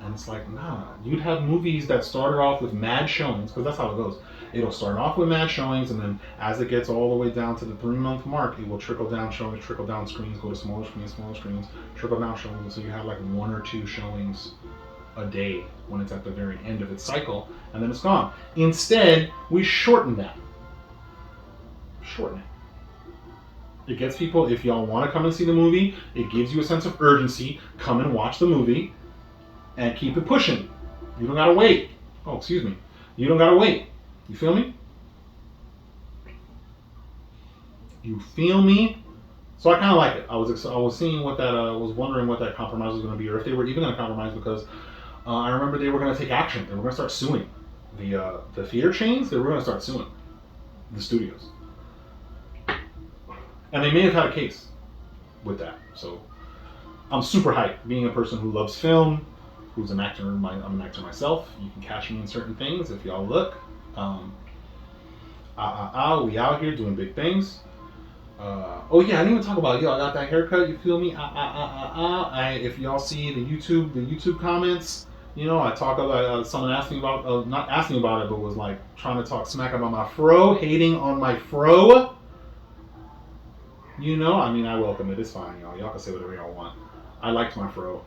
And it's like, nah, you'd have movies that started off with mad showings, because that's how it goes. It'll start off with mad showings, and then as it gets all the way down to the 3 month mark, it will trickle down showings, trickle down screens, go to smaller screens, trickle down showings, so you have like 1 or 2 showings a day when it's at the very end of its cycle, and then it's gone. Instead, we shorten that. Shorten it. It gets people, if y'all want to come and see the movie, it gives you a sense of urgency. Come and watch the movie, and keep it pushing. You don't gotta wait. Oh, excuse me. You don't gotta wait. You feel me? You feel me? So I kind of like it. I was seeing what that was wondering what that compromise was going to be, or if they were even going to compromise, because I remember they were going to take action. They were going to start suing the theater chains. They were going to start suing the studios, and they may have had a case with that. So I'm super hyped. Being a person who loves film, who's an actor, I'm an actor myself. You can catch me in certain things if y'all look. We out here doing big things. Oh yeah, I didn't even talk about I got that haircut. You feel me? If y'all see the YouTube comments, you know, I talk about someone asked me about not asking about it, but was like trying to talk smack about my fro, hating on my fro. You know, I mean, I welcome it. It's fine, y'all. Y'all can say whatever y'all want. I liked my fro.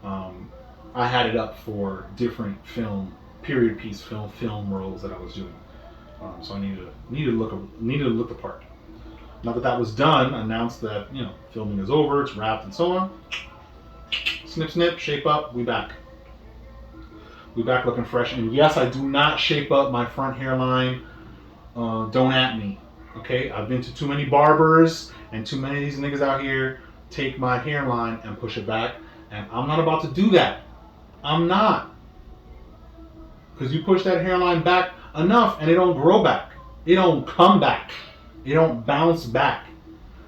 I had it up for different period piece film roles that I was doing. So I needed to look the part. Now that was done, announced that, you know, filming is over, it's wrapped and so on. Snip, snip, shape up, we back. We back looking fresh. And yes, I do not shape up my front hairline. Don't at me, okay? I've been to too many barbers, and too many of these niggas out here take my hairline and push it back. And I'm not about to do that. I'm not. Because you push that hairline back enough and it don't grow back. It don't come back. It don't bounce back.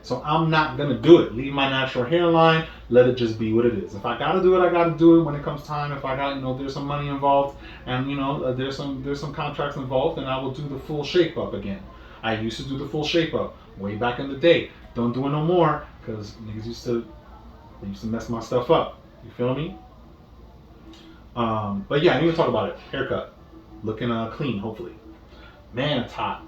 So I'm not going to do it. Leave my natural hairline. Let it just be what it is. If I got to do it, I got to do it when it comes time. If I got, you know, there's some money involved and, you know, there's some contracts involved, then I will do the full shape up again. I used to do the full shape up way back in the day. Don't do it no more because niggas used to mess my stuff up. You feel me? But yeah, I need to talk about it. Haircut. Looking clean, hopefully. Man, it's hot.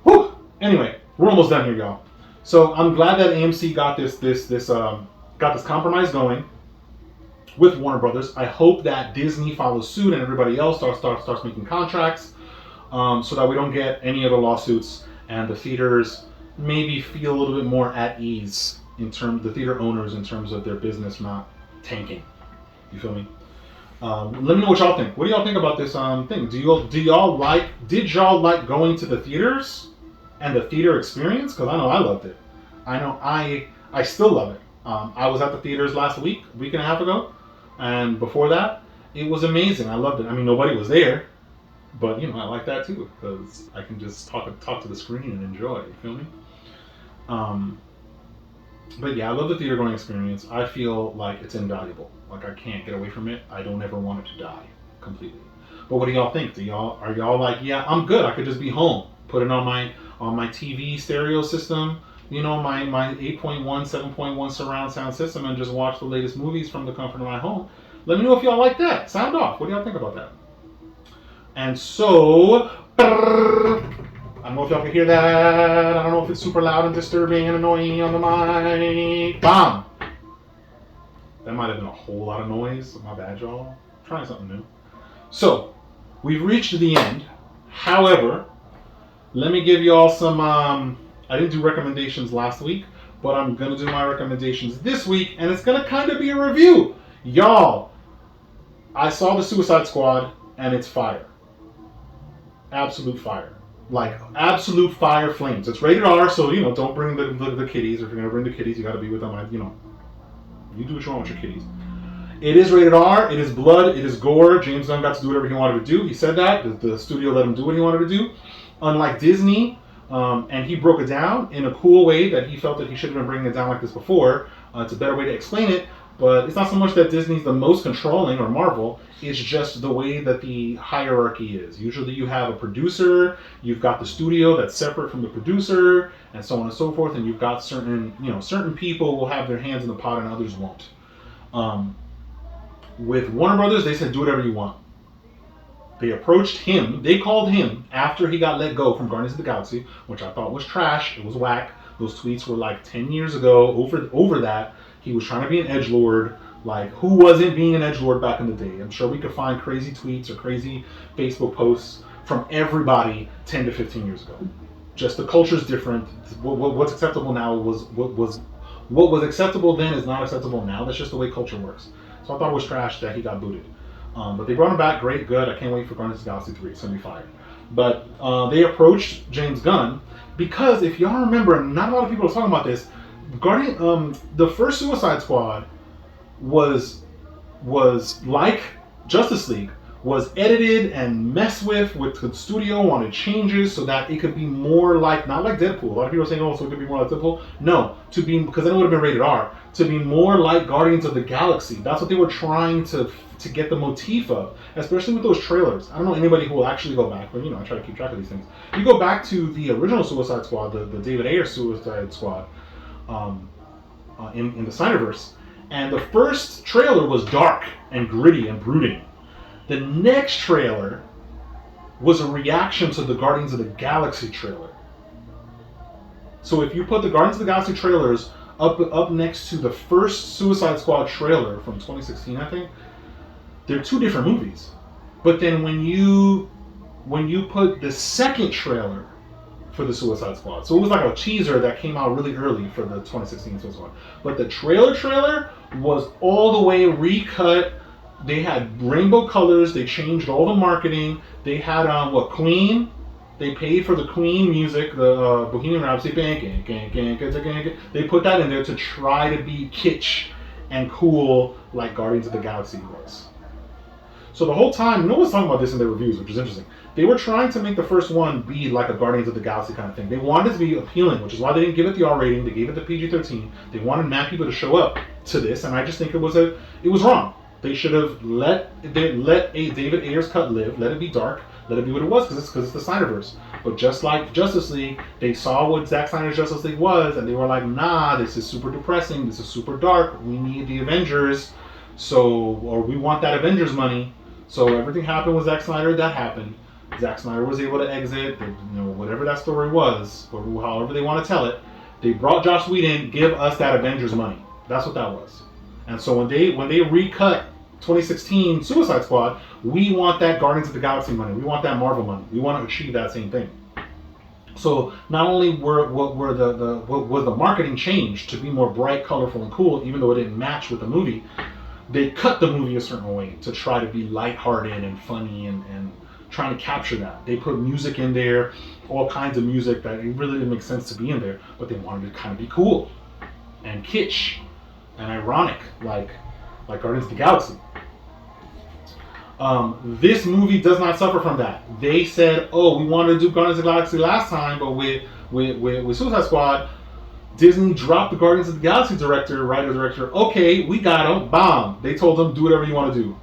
Whew! Anyway, we're almost done here, y'all. So I'm glad that AMC got this compromise going with Warner Bros. I hope that Disney follows suit and everybody else starts making contracts, so that we don't get any other lawsuits and the theaters maybe feel a little bit more at ease in terms the theater owners in terms of their business not tanking. You feel me? Let me know what y'all think. What do y'all think about this thing? Did y'all like going to the theaters and the theater experience? Because I know I loved it. I know I still love it. I was at the theaters last week and a half ago, and before that, it was amazing. I loved it. I mean, nobody was there, but I like that too because I can just talk to the screen and enjoy. You feel me? But yeah, I love the theater going experience. I feel like it's invaluable. Like I can't get away from it. I don't ever want it to die completely. But what do y'all think? Are y'all like, yeah, I'm good. I could just be home, put it on my TV stereo system, my 8.1, 7.1 surround sound system, and just watch the latest movies from the comfort of my home. Let me know if y'all like that. Sound off. What do y'all think about that? And so, I don't know if y'all can hear that. I don't know if it's super loud and disturbing and annoying on the mic. Bam! That might have been a whole lot of noise. My bad, y'all. I'm trying something new. So, we've reached the end. However, let me give y'all some... I didn't do recommendations last week, but I'm going to do my recommendations this week, and it's going to kind of be a review. Y'all, I saw the Suicide Squad, and it's fire. Absolute fire. Like, absolute fire flames. It's rated R, so, don't bring the kiddies. If you're going to bring the kiddies, you got to be with them, You do what you want with your kiddies. It is rated R. It is blood. It is gore. James Gunn got to do whatever he wanted to do. He said that. The studio let him do what he wanted to do. Unlike Disney, and he broke it down in a cool way that he felt that he should have been bringing it down like this before. It's a better way to explain it. But it's not so much that Disney's the most controlling or Marvel. It's just the way that the hierarchy is. Usually you have a producer, you've got the studio that's separate from the producer, and so on and so forth. And you've got certain people will have their hands in the pot and others won't. With Warner Brothers, they said, do whatever you want. They approached him, they called him after he got let go from Guardians of the Galaxy, which I thought was trash. It was whack. Those tweets were like 10 years ago over that. He was trying to be an edgelord. Like, who wasn't being an edgelord back in the day? I'm sure we could find crazy tweets or crazy Facebook posts from everybody 10 to 15 years ago. Just the culture's different. What's acceptable now what was acceptable then is not acceptable now. That's just the way culture works. So I thought it was trash that he got booted. But they brought him back. Great, good. I can't wait for Guardians of the Galaxy 3. It's going to be fire. But they approached James Gunn because, if y'all remember, not a lot of people are talking about this, the first Suicide Squad was like Justice League, was edited and messed with the studio wanted changes so that it could be more like, not like Deadpool. A lot of people are saying, oh, so it could be more like Deadpool. No, because then it would have been rated R. To be more like Guardians of the Galaxy. That's what they were trying to get the motif of, especially with those trailers. I don't know anybody who will actually go back, but I try to keep track of these things. You go back to the original Suicide Squad, the David Ayer Suicide Squad, in the Snyderverse, and the first trailer was dark and gritty and brooding. The next trailer was a reaction to the Guardians of the Galaxy trailer. So if you put the Guardians of the Galaxy trailers up next to the first Suicide Squad trailer from 2016, I think, they're two different movies. But then when you put the second trailer for the Suicide Squad, so it was like a teaser that came out really early for the 2016 Suicide Squad, but the trailer was all the way recut. They had rainbow colors. They changed all the marketing. They had Queen. They paid for the Queen music, the Bohemian Rhapsody. They put that in there to try to be kitsch and cool like Guardians of the Galaxy was. So the whole time, no one's talking about this in their reviews, which is interesting. They were trying to make the first one be like a Guardians of the Galaxy kind of thing. They wanted it to be appealing, which is why they didn't give it the R rating. They gave it the PG-13. They wanted mad people to show up to this, and I just think it was wrong. They should have let a David Ayer's cut live, let it be dark, let it be what it was, because it's the Snyderverse. But just like Justice League, they saw what Zack Snyder's Justice League was, and they were like, nah, this is super depressing, this is super dark, we need the Avengers, or we want that Avengers money. So everything happened with Zack Snyder, that happened. Zack Snyder was able to exit, whatever that story was, or however they want to tell it. They brought Joss Whedon, give us that Avengers money. That's what that was. And so when they recut 2016 Suicide Squad, we want that Guardians of the Galaxy money. We want that Marvel money. We want to achieve that same thing. So not only was the marketing changed to be more bright, colorful, and cool, even though it didn't match with the movie, they cut the movie a certain way to try to be lighthearted and funny and trying to capture that. They put music in there, all kinds of music that it really didn't make sense to be in there, but they wanted to kind of be cool and kitsch and ironic, like Guardians of the Galaxy. This movie does not suffer from that. They said, "Oh, we wanted to do Guardians of the Galaxy last time, but with Suicide Squad, Disney dropped the Guardians of the Galaxy writer director. Okay, we got him. Bomb. They told him, do whatever you want to do.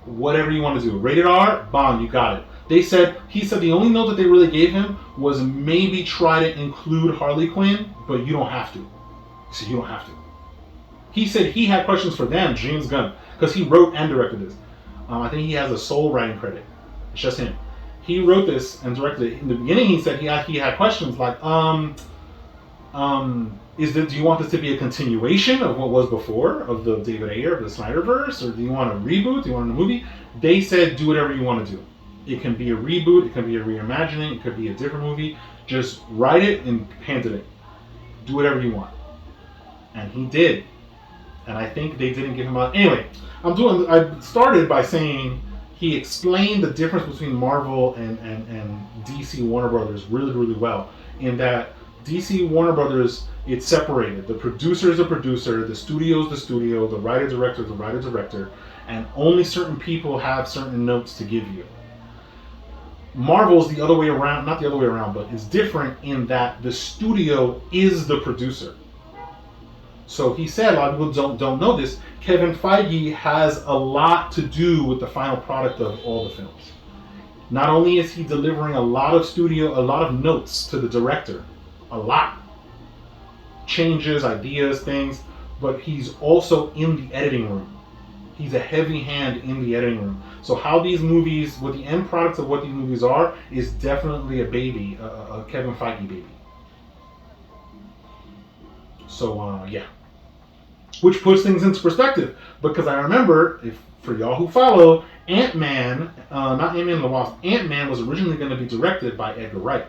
Whatever you want to do. Rated R. Bomb. You got it. He said the only note that they really gave him was maybe try to include Harley Quinn, but you don't have to. He said you don't have to. He said he had questions for them, James Gunn, because he wrote and directed this. I think he has a sole writing credit. It's just him. He wrote this and directed it. In the beginning, he said he had questions like, do you want this to be a continuation of what was before, of the David Ayer, of the Snyderverse, or do you want a reboot? Do you want a movie? They said, do whatever you want to do. It can be a reboot, it can be a reimagining, it could be a different movie. Just write it and hand it in. Do whatever you want. And he did. And I think they didn't give him a... Anyway, I started by saying he explained the difference between Marvel and DC Warner Brothers really, really well. In that DC Warner Brothers, it's separated. The producer is the producer, the studio is the studio, the writer-director is the writer-director, and only certain people have certain notes to give you. Marvel's the other way around, not the other way around, but it's different in that the studio is the producer. So he said, a lot of people don't know this, Kevin Feige has a lot to do with the final product of all the films. Not only is he delivering a lot of notes to the director, a lot. Changes, ideas, things, but he's also in the editing room. He's a heavy hand in the editing room. So how these movies, what the end products of what these movies are, is definitely a baby, a Kevin Feige baby. So, yeah. Which puts things into perspective, because I remember, for y'all who follow, Ant-Man, not Ant-Man and the Wasp, Ant-Man was originally going to be directed by Edgar Wright.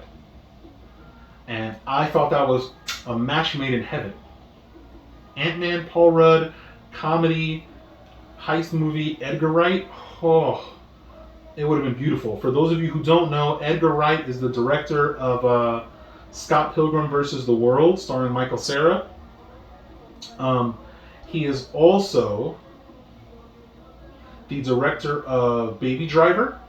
And I thought that was a match made in heaven. Ant-Man, Paul Rudd, comedy, heist movie, Edgar Wright, oh, it would have been beautiful. For those of you who don't know, Edgar Wright is the director of Scott Pilgrim vs. the World, starring Michael Cera. He is also the director of Baby Driver.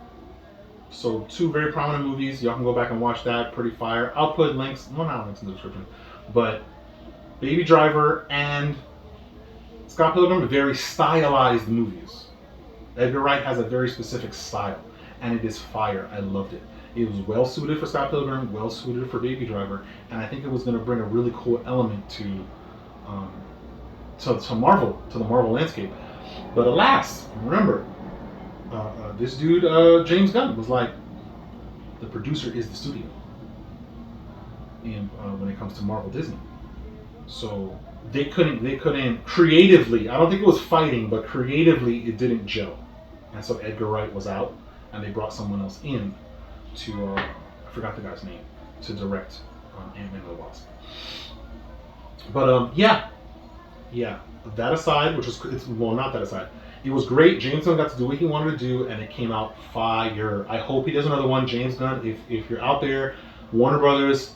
So 2 very prominent movies. Y'all can go back and watch that. Pretty fire. I'll put links, well, not links in the description, but Baby Driver and Scott Pilgrim are very stylized movies. Edgar Wright has a very specific style, and it is fire. I loved it. It was well suited for Scott Pilgrim, well suited for Baby Driver, and I think it was going to bring a really cool element to Marvel, to the Marvel landscape. But alas, remember, this dude, James Gunn, was like, the producer is the studio. And when it comes to Marvel Disney. So they couldn't creatively, I don't think it was fighting, but creatively it didn't gel. And so Edgar Wright was out, and they brought someone else in to, I forgot the guy's name, to direct Ant-Man and the Wasp. But yeah, that aside, not that aside, it was great. James Gunn got to do what he wanted to do, and it came out fire. I hope he does another one. James Gunn, if you're out there, Warner Brothers,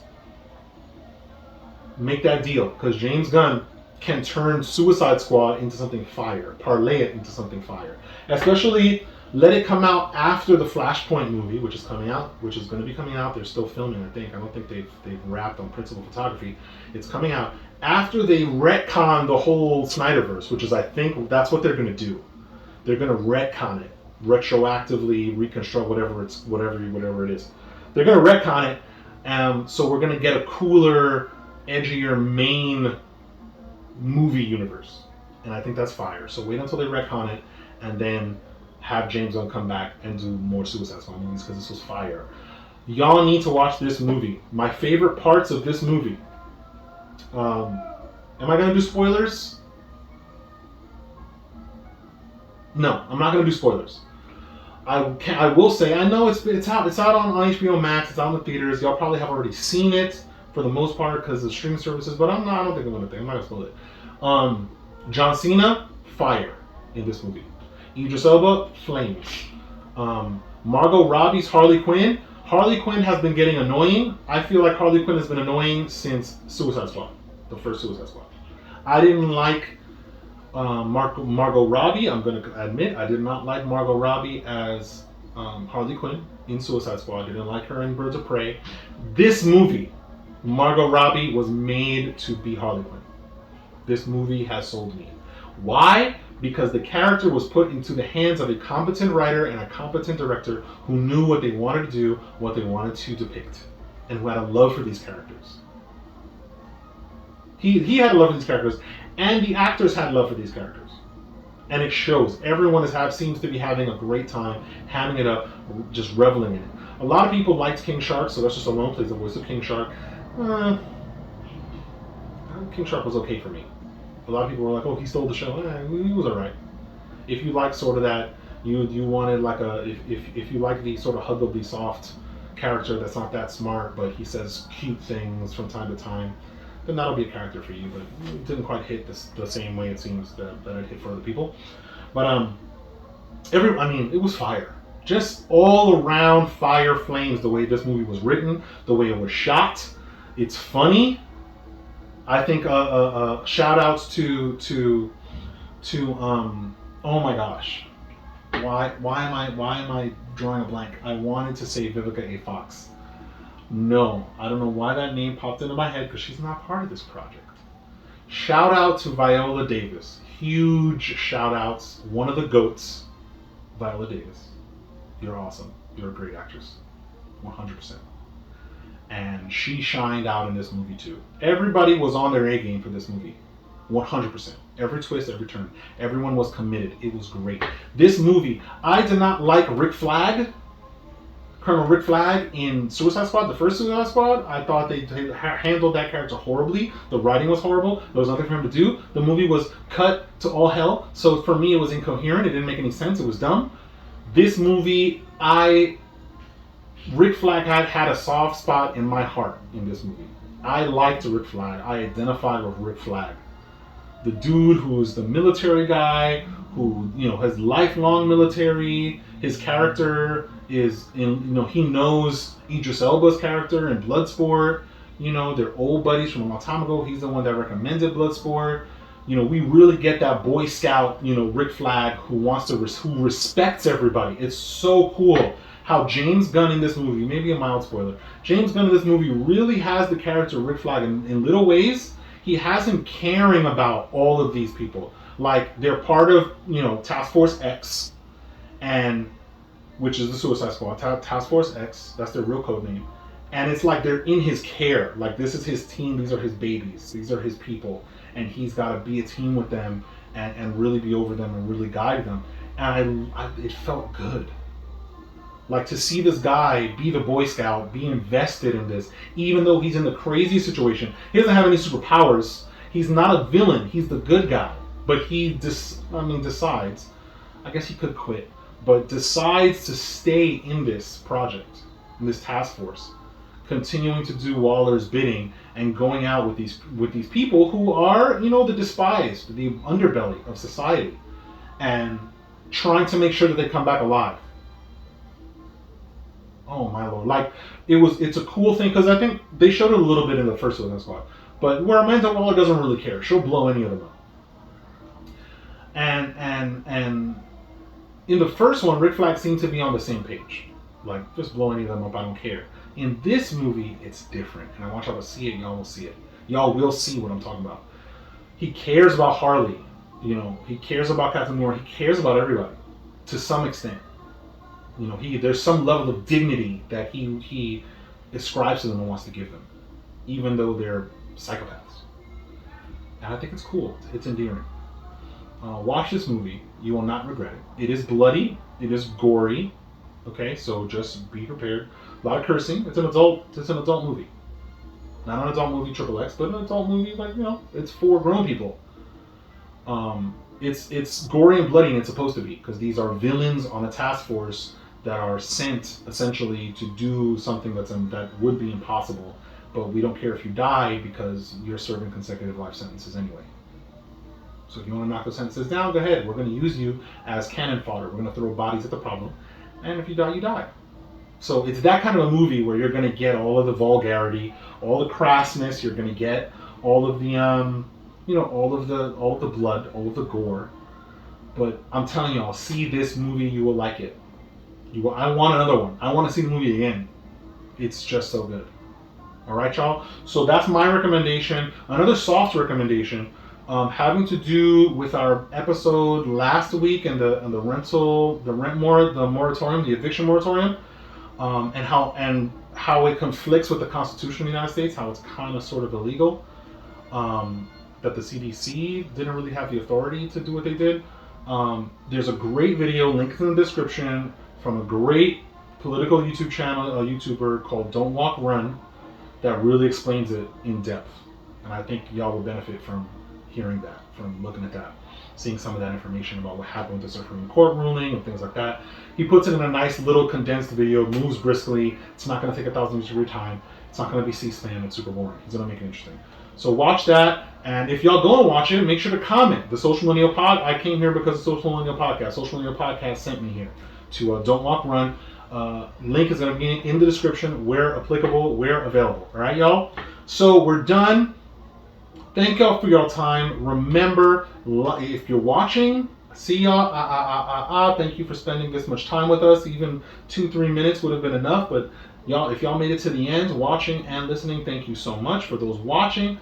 make that deal, because James Gunn can turn Suicide Squad into something fire, parlay it into something fire. Especially let it come out after the Flashpoint movie, which is going to be coming out. They're still filming, I think. I don't think they've wrapped on principal photography. It's coming out after they retcon the whole Snyderverse, which is, I think, that's what they're going to do. They're going to retcon it, retroactively reconstruct whatever it is. They're going to retcon it, so we're going to get a cooler, edgier main movie universe, and I think that's fire. So wait until they retcon it, and then have James Gunn come back and do more Suicide Squad movies, because this was fire. Y'all need to watch this movie. My favorite parts of this movie. Am I gonna do spoilers? No, I'm not gonna do spoilers. I will say, I know it's out on HBO Max, it's out in the theaters. Y'all probably have already seen it for the most part because of streaming services, but I don't think I'm not gonna spoil it. John Cena, fire in this movie. Idris Elba, flames. Margot Robbie's Harley Quinn. Harley Quinn has been getting annoying. I feel like Harley Quinn has been annoying since Suicide Squad, the first Suicide Squad. I didn't like Margot Robbie. I'm going to admit I did not like Margot Robbie as Harley Quinn in Suicide Squad. I didn't like her in Birds of Prey. This movie, Margot Robbie was made to be Harley Quinn. This movie has sold me. Why? Because the character was put into the hands of a competent writer and a competent director who knew what they wanted to do, what they wanted to depict, and who had a love for these characters. He had a love for these characters, and the actors had love for these characters. And it shows. Everyone seems to be having a great time, hamming it up, just reveling in it. A lot of people liked King Shark, so that's just alone plays the voice of King Shark. King Shark was okay for me. A lot of people were like, "Oh, he stole the show." He was alright. If you like sort of that, you wanted like if you like the sort of huggably soft character that's not that smart, but he says cute things from time to time, then that'll be a character for you. But it didn't quite hit the same way it seems that it hit for other people. But it was fire. Just all around fire flames. The way this movie was written, the way it was shot, it's funny. I think shout outs to oh my gosh, why am I drawing a blank? I wanted to say Vivica A. Fox. No, I don't know why that name popped into my head because she's not part of this project. Shout out to Viola Davis. Huge shout outs. One of the GOATs, Viola Davis. You're awesome. You're a great actress. 100%. And she shined out in this movie too. Everybody was on their A game for this movie. 100%. Every twist, every turn. Everyone was committed. It was great. This movie, I did not like Rick Flag, Colonel Rick Flag in Suicide Squad, the first Suicide Squad. I thought they handled that character horribly. The writing was horrible. There was nothing for him to do. The movie was cut to all hell. So for me, it was incoherent. It didn't make any sense. It was dumb. This movie, Rick Flag had a soft spot in my heart in this movie. I liked Rick Flag. I identified with Rick Flag. The dude who's the military guy, who has lifelong military. His character is he knows Idris Elba's character in Bloodsport. They're old buddies from a long time ago. He's the one that recommended Bloodsport. We really get that Boy Scout, Rick Flag who respects everybody. It's so cool how James Gunn in this movie, maybe a mild spoiler, James Gunn in this movie really has the character Rick Flag in little ways. He has him caring about all of these people. Like, they're part of, Task Force X, and which is the Suicide Squad. Task Force X, that's their real code name. And it's like they're in his care. Like, this is his team, these are his babies, these are his people. And he's got to be a team with them and really be over them and really guide them. And it felt good. Like, to see this guy be the Boy Scout, be invested in this, even though he's in the crazy situation. He doesn't have any superpowers. He's not a villain. He's the good guy. But he decides, I guess he could quit, but decides to stay in this project, in this task force, continuing to do Waller's bidding and going out with these people who are, the despised, the underbelly of society, and trying to make sure that they come back alive. Oh my lord! Like, it's a cool thing because I think they showed it a little bit in the first Suicide Squad, but where Amanda Waller doesn't really care, she'll blow any of them up. And in the first one, Rick Flag seemed to be on the same page, like, just blow any of them up, I don't care. In this movie, it's different, and I want y'all to see it. Y'all will see it. Y'all will see what I'm talking about. He cares about Harley, he cares about Captain Moore, he cares about everybody to some extent. There's some level of dignity that he ascribes to them and wants to give them, even though they're psychopaths. And I think it's cool. It's endearing. Watch this movie. You will not regret it. It is bloody. It is gory. Okay, so just be prepared. A lot of cursing. It's an adult movie. Not an adult movie XXX, but an adult movie, like, it's for grown people. It's gory and bloody, and it's supposed to be, because these are villains on a task force that are sent essentially to do something that would be impossible. But we don't care if you die because you're serving consecutive life sentences anyway. So if you want to knock those sentences down, go ahead. We're going to use you as cannon fodder. We're going to throw bodies at the problem, and if you die, you die. So it's that kind of a movie where you're going to get all of the vulgarity, all the crassness. You're going to get all of the all of the blood, all of the gore. But I'm telling y'all, see this movie, you will like it. I want another one. I want to see the movie again. It's just so good. All right, y'all. So that's my recommendation. Another soft recommendation, having to do with our episode last week and the moratorium, the eviction moratorium, and how it conflicts with the Constitution of the United States, how it's kind of sort of illegal. That the CDC didn't really have the authority to do what they did. There's a great video linked in the description from a great political YouTube channel, a YouTuber called Don't Walk Run, that really explains it in depth. And I think y'all will benefit from hearing that, from looking at that, seeing some of that information about what happened with the Supreme Court ruling and things like that. He puts it in a nice little condensed video, moves briskly. It's not going to take 1,000 years of your time. It's not going to be C-SPAN. It's super boring. He's going to make it interesting. So watch that, and if y'all go and watch it, make sure to comment. The Social Millennial Pod, I came here because of Social Millennial Podcast. Social Millennial Podcast sent me here to Don't Walk Run. Link is going to be in the description where applicable, where available. All right, y'all? So we're done. Thank y'all for your time. Remember, if you're watching, see y'all. Thank you for spending this much time with us. Even 2-3 minutes would have been enough, but y'all, if y'all made it to the end, watching and listening, thank you so much. For those watching,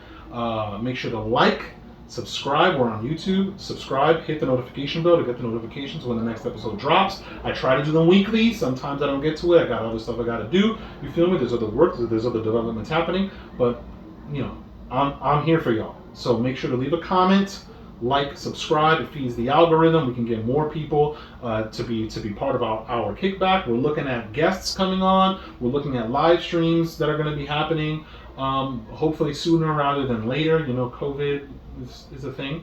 make sure to like, subscribe. We're on YouTube. Subscribe, hit the notification bell to get the notifications when the next episode drops. I try to do them weekly. Sometimes I don't get to it. I got other stuff I got to do. You feel me? There's other work. There's other developments happening. But, I'm here for y'all. So make sure to leave a comment, like, subscribe. It feeds the algorithm. We can get more people to be part of our kickback. We're looking at guests coming on. We're looking at live streams that are going to be happening hopefully sooner rather than later. COVID is a thing,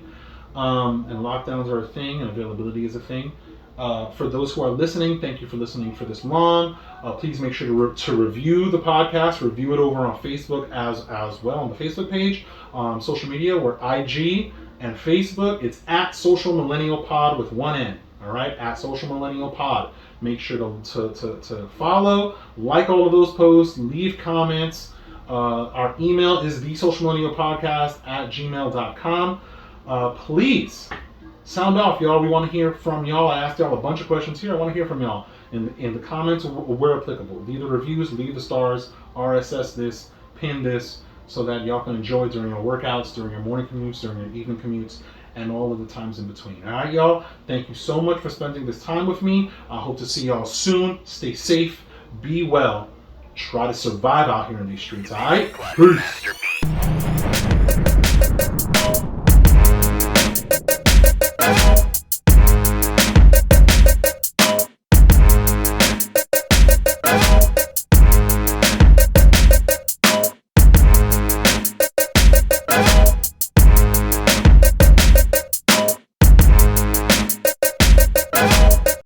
and lockdowns are a thing, and availability is a thing. For those who are listening, thank you for listening for this long. Please make sure to review the podcast. Review it over on Facebook as well, on the Facebook page. Social media, we're IG and Facebook. It's at Social Millennial Pod with one N. All right, at Social Millennial Pod. Make sure to follow, like all of those posts, leave comments. Our email is thesocialmillennialpodcast@gmail.com. Please sound off, y'all. We want to hear from y'all. I asked y'all a bunch of questions here. I want to hear from y'all in the comments where applicable. Leave the reviews, leave the stars, RSS this, pin this, so that y'all can enjoy during your workouts, during your morning commutes, during your evening commutes, and all of the times in between. All right, y'all. Thank you so much for spending this time with me. I hope to see y'all soon. Stay safe. Be well. Try to survive out here in these streets. All right? Peace.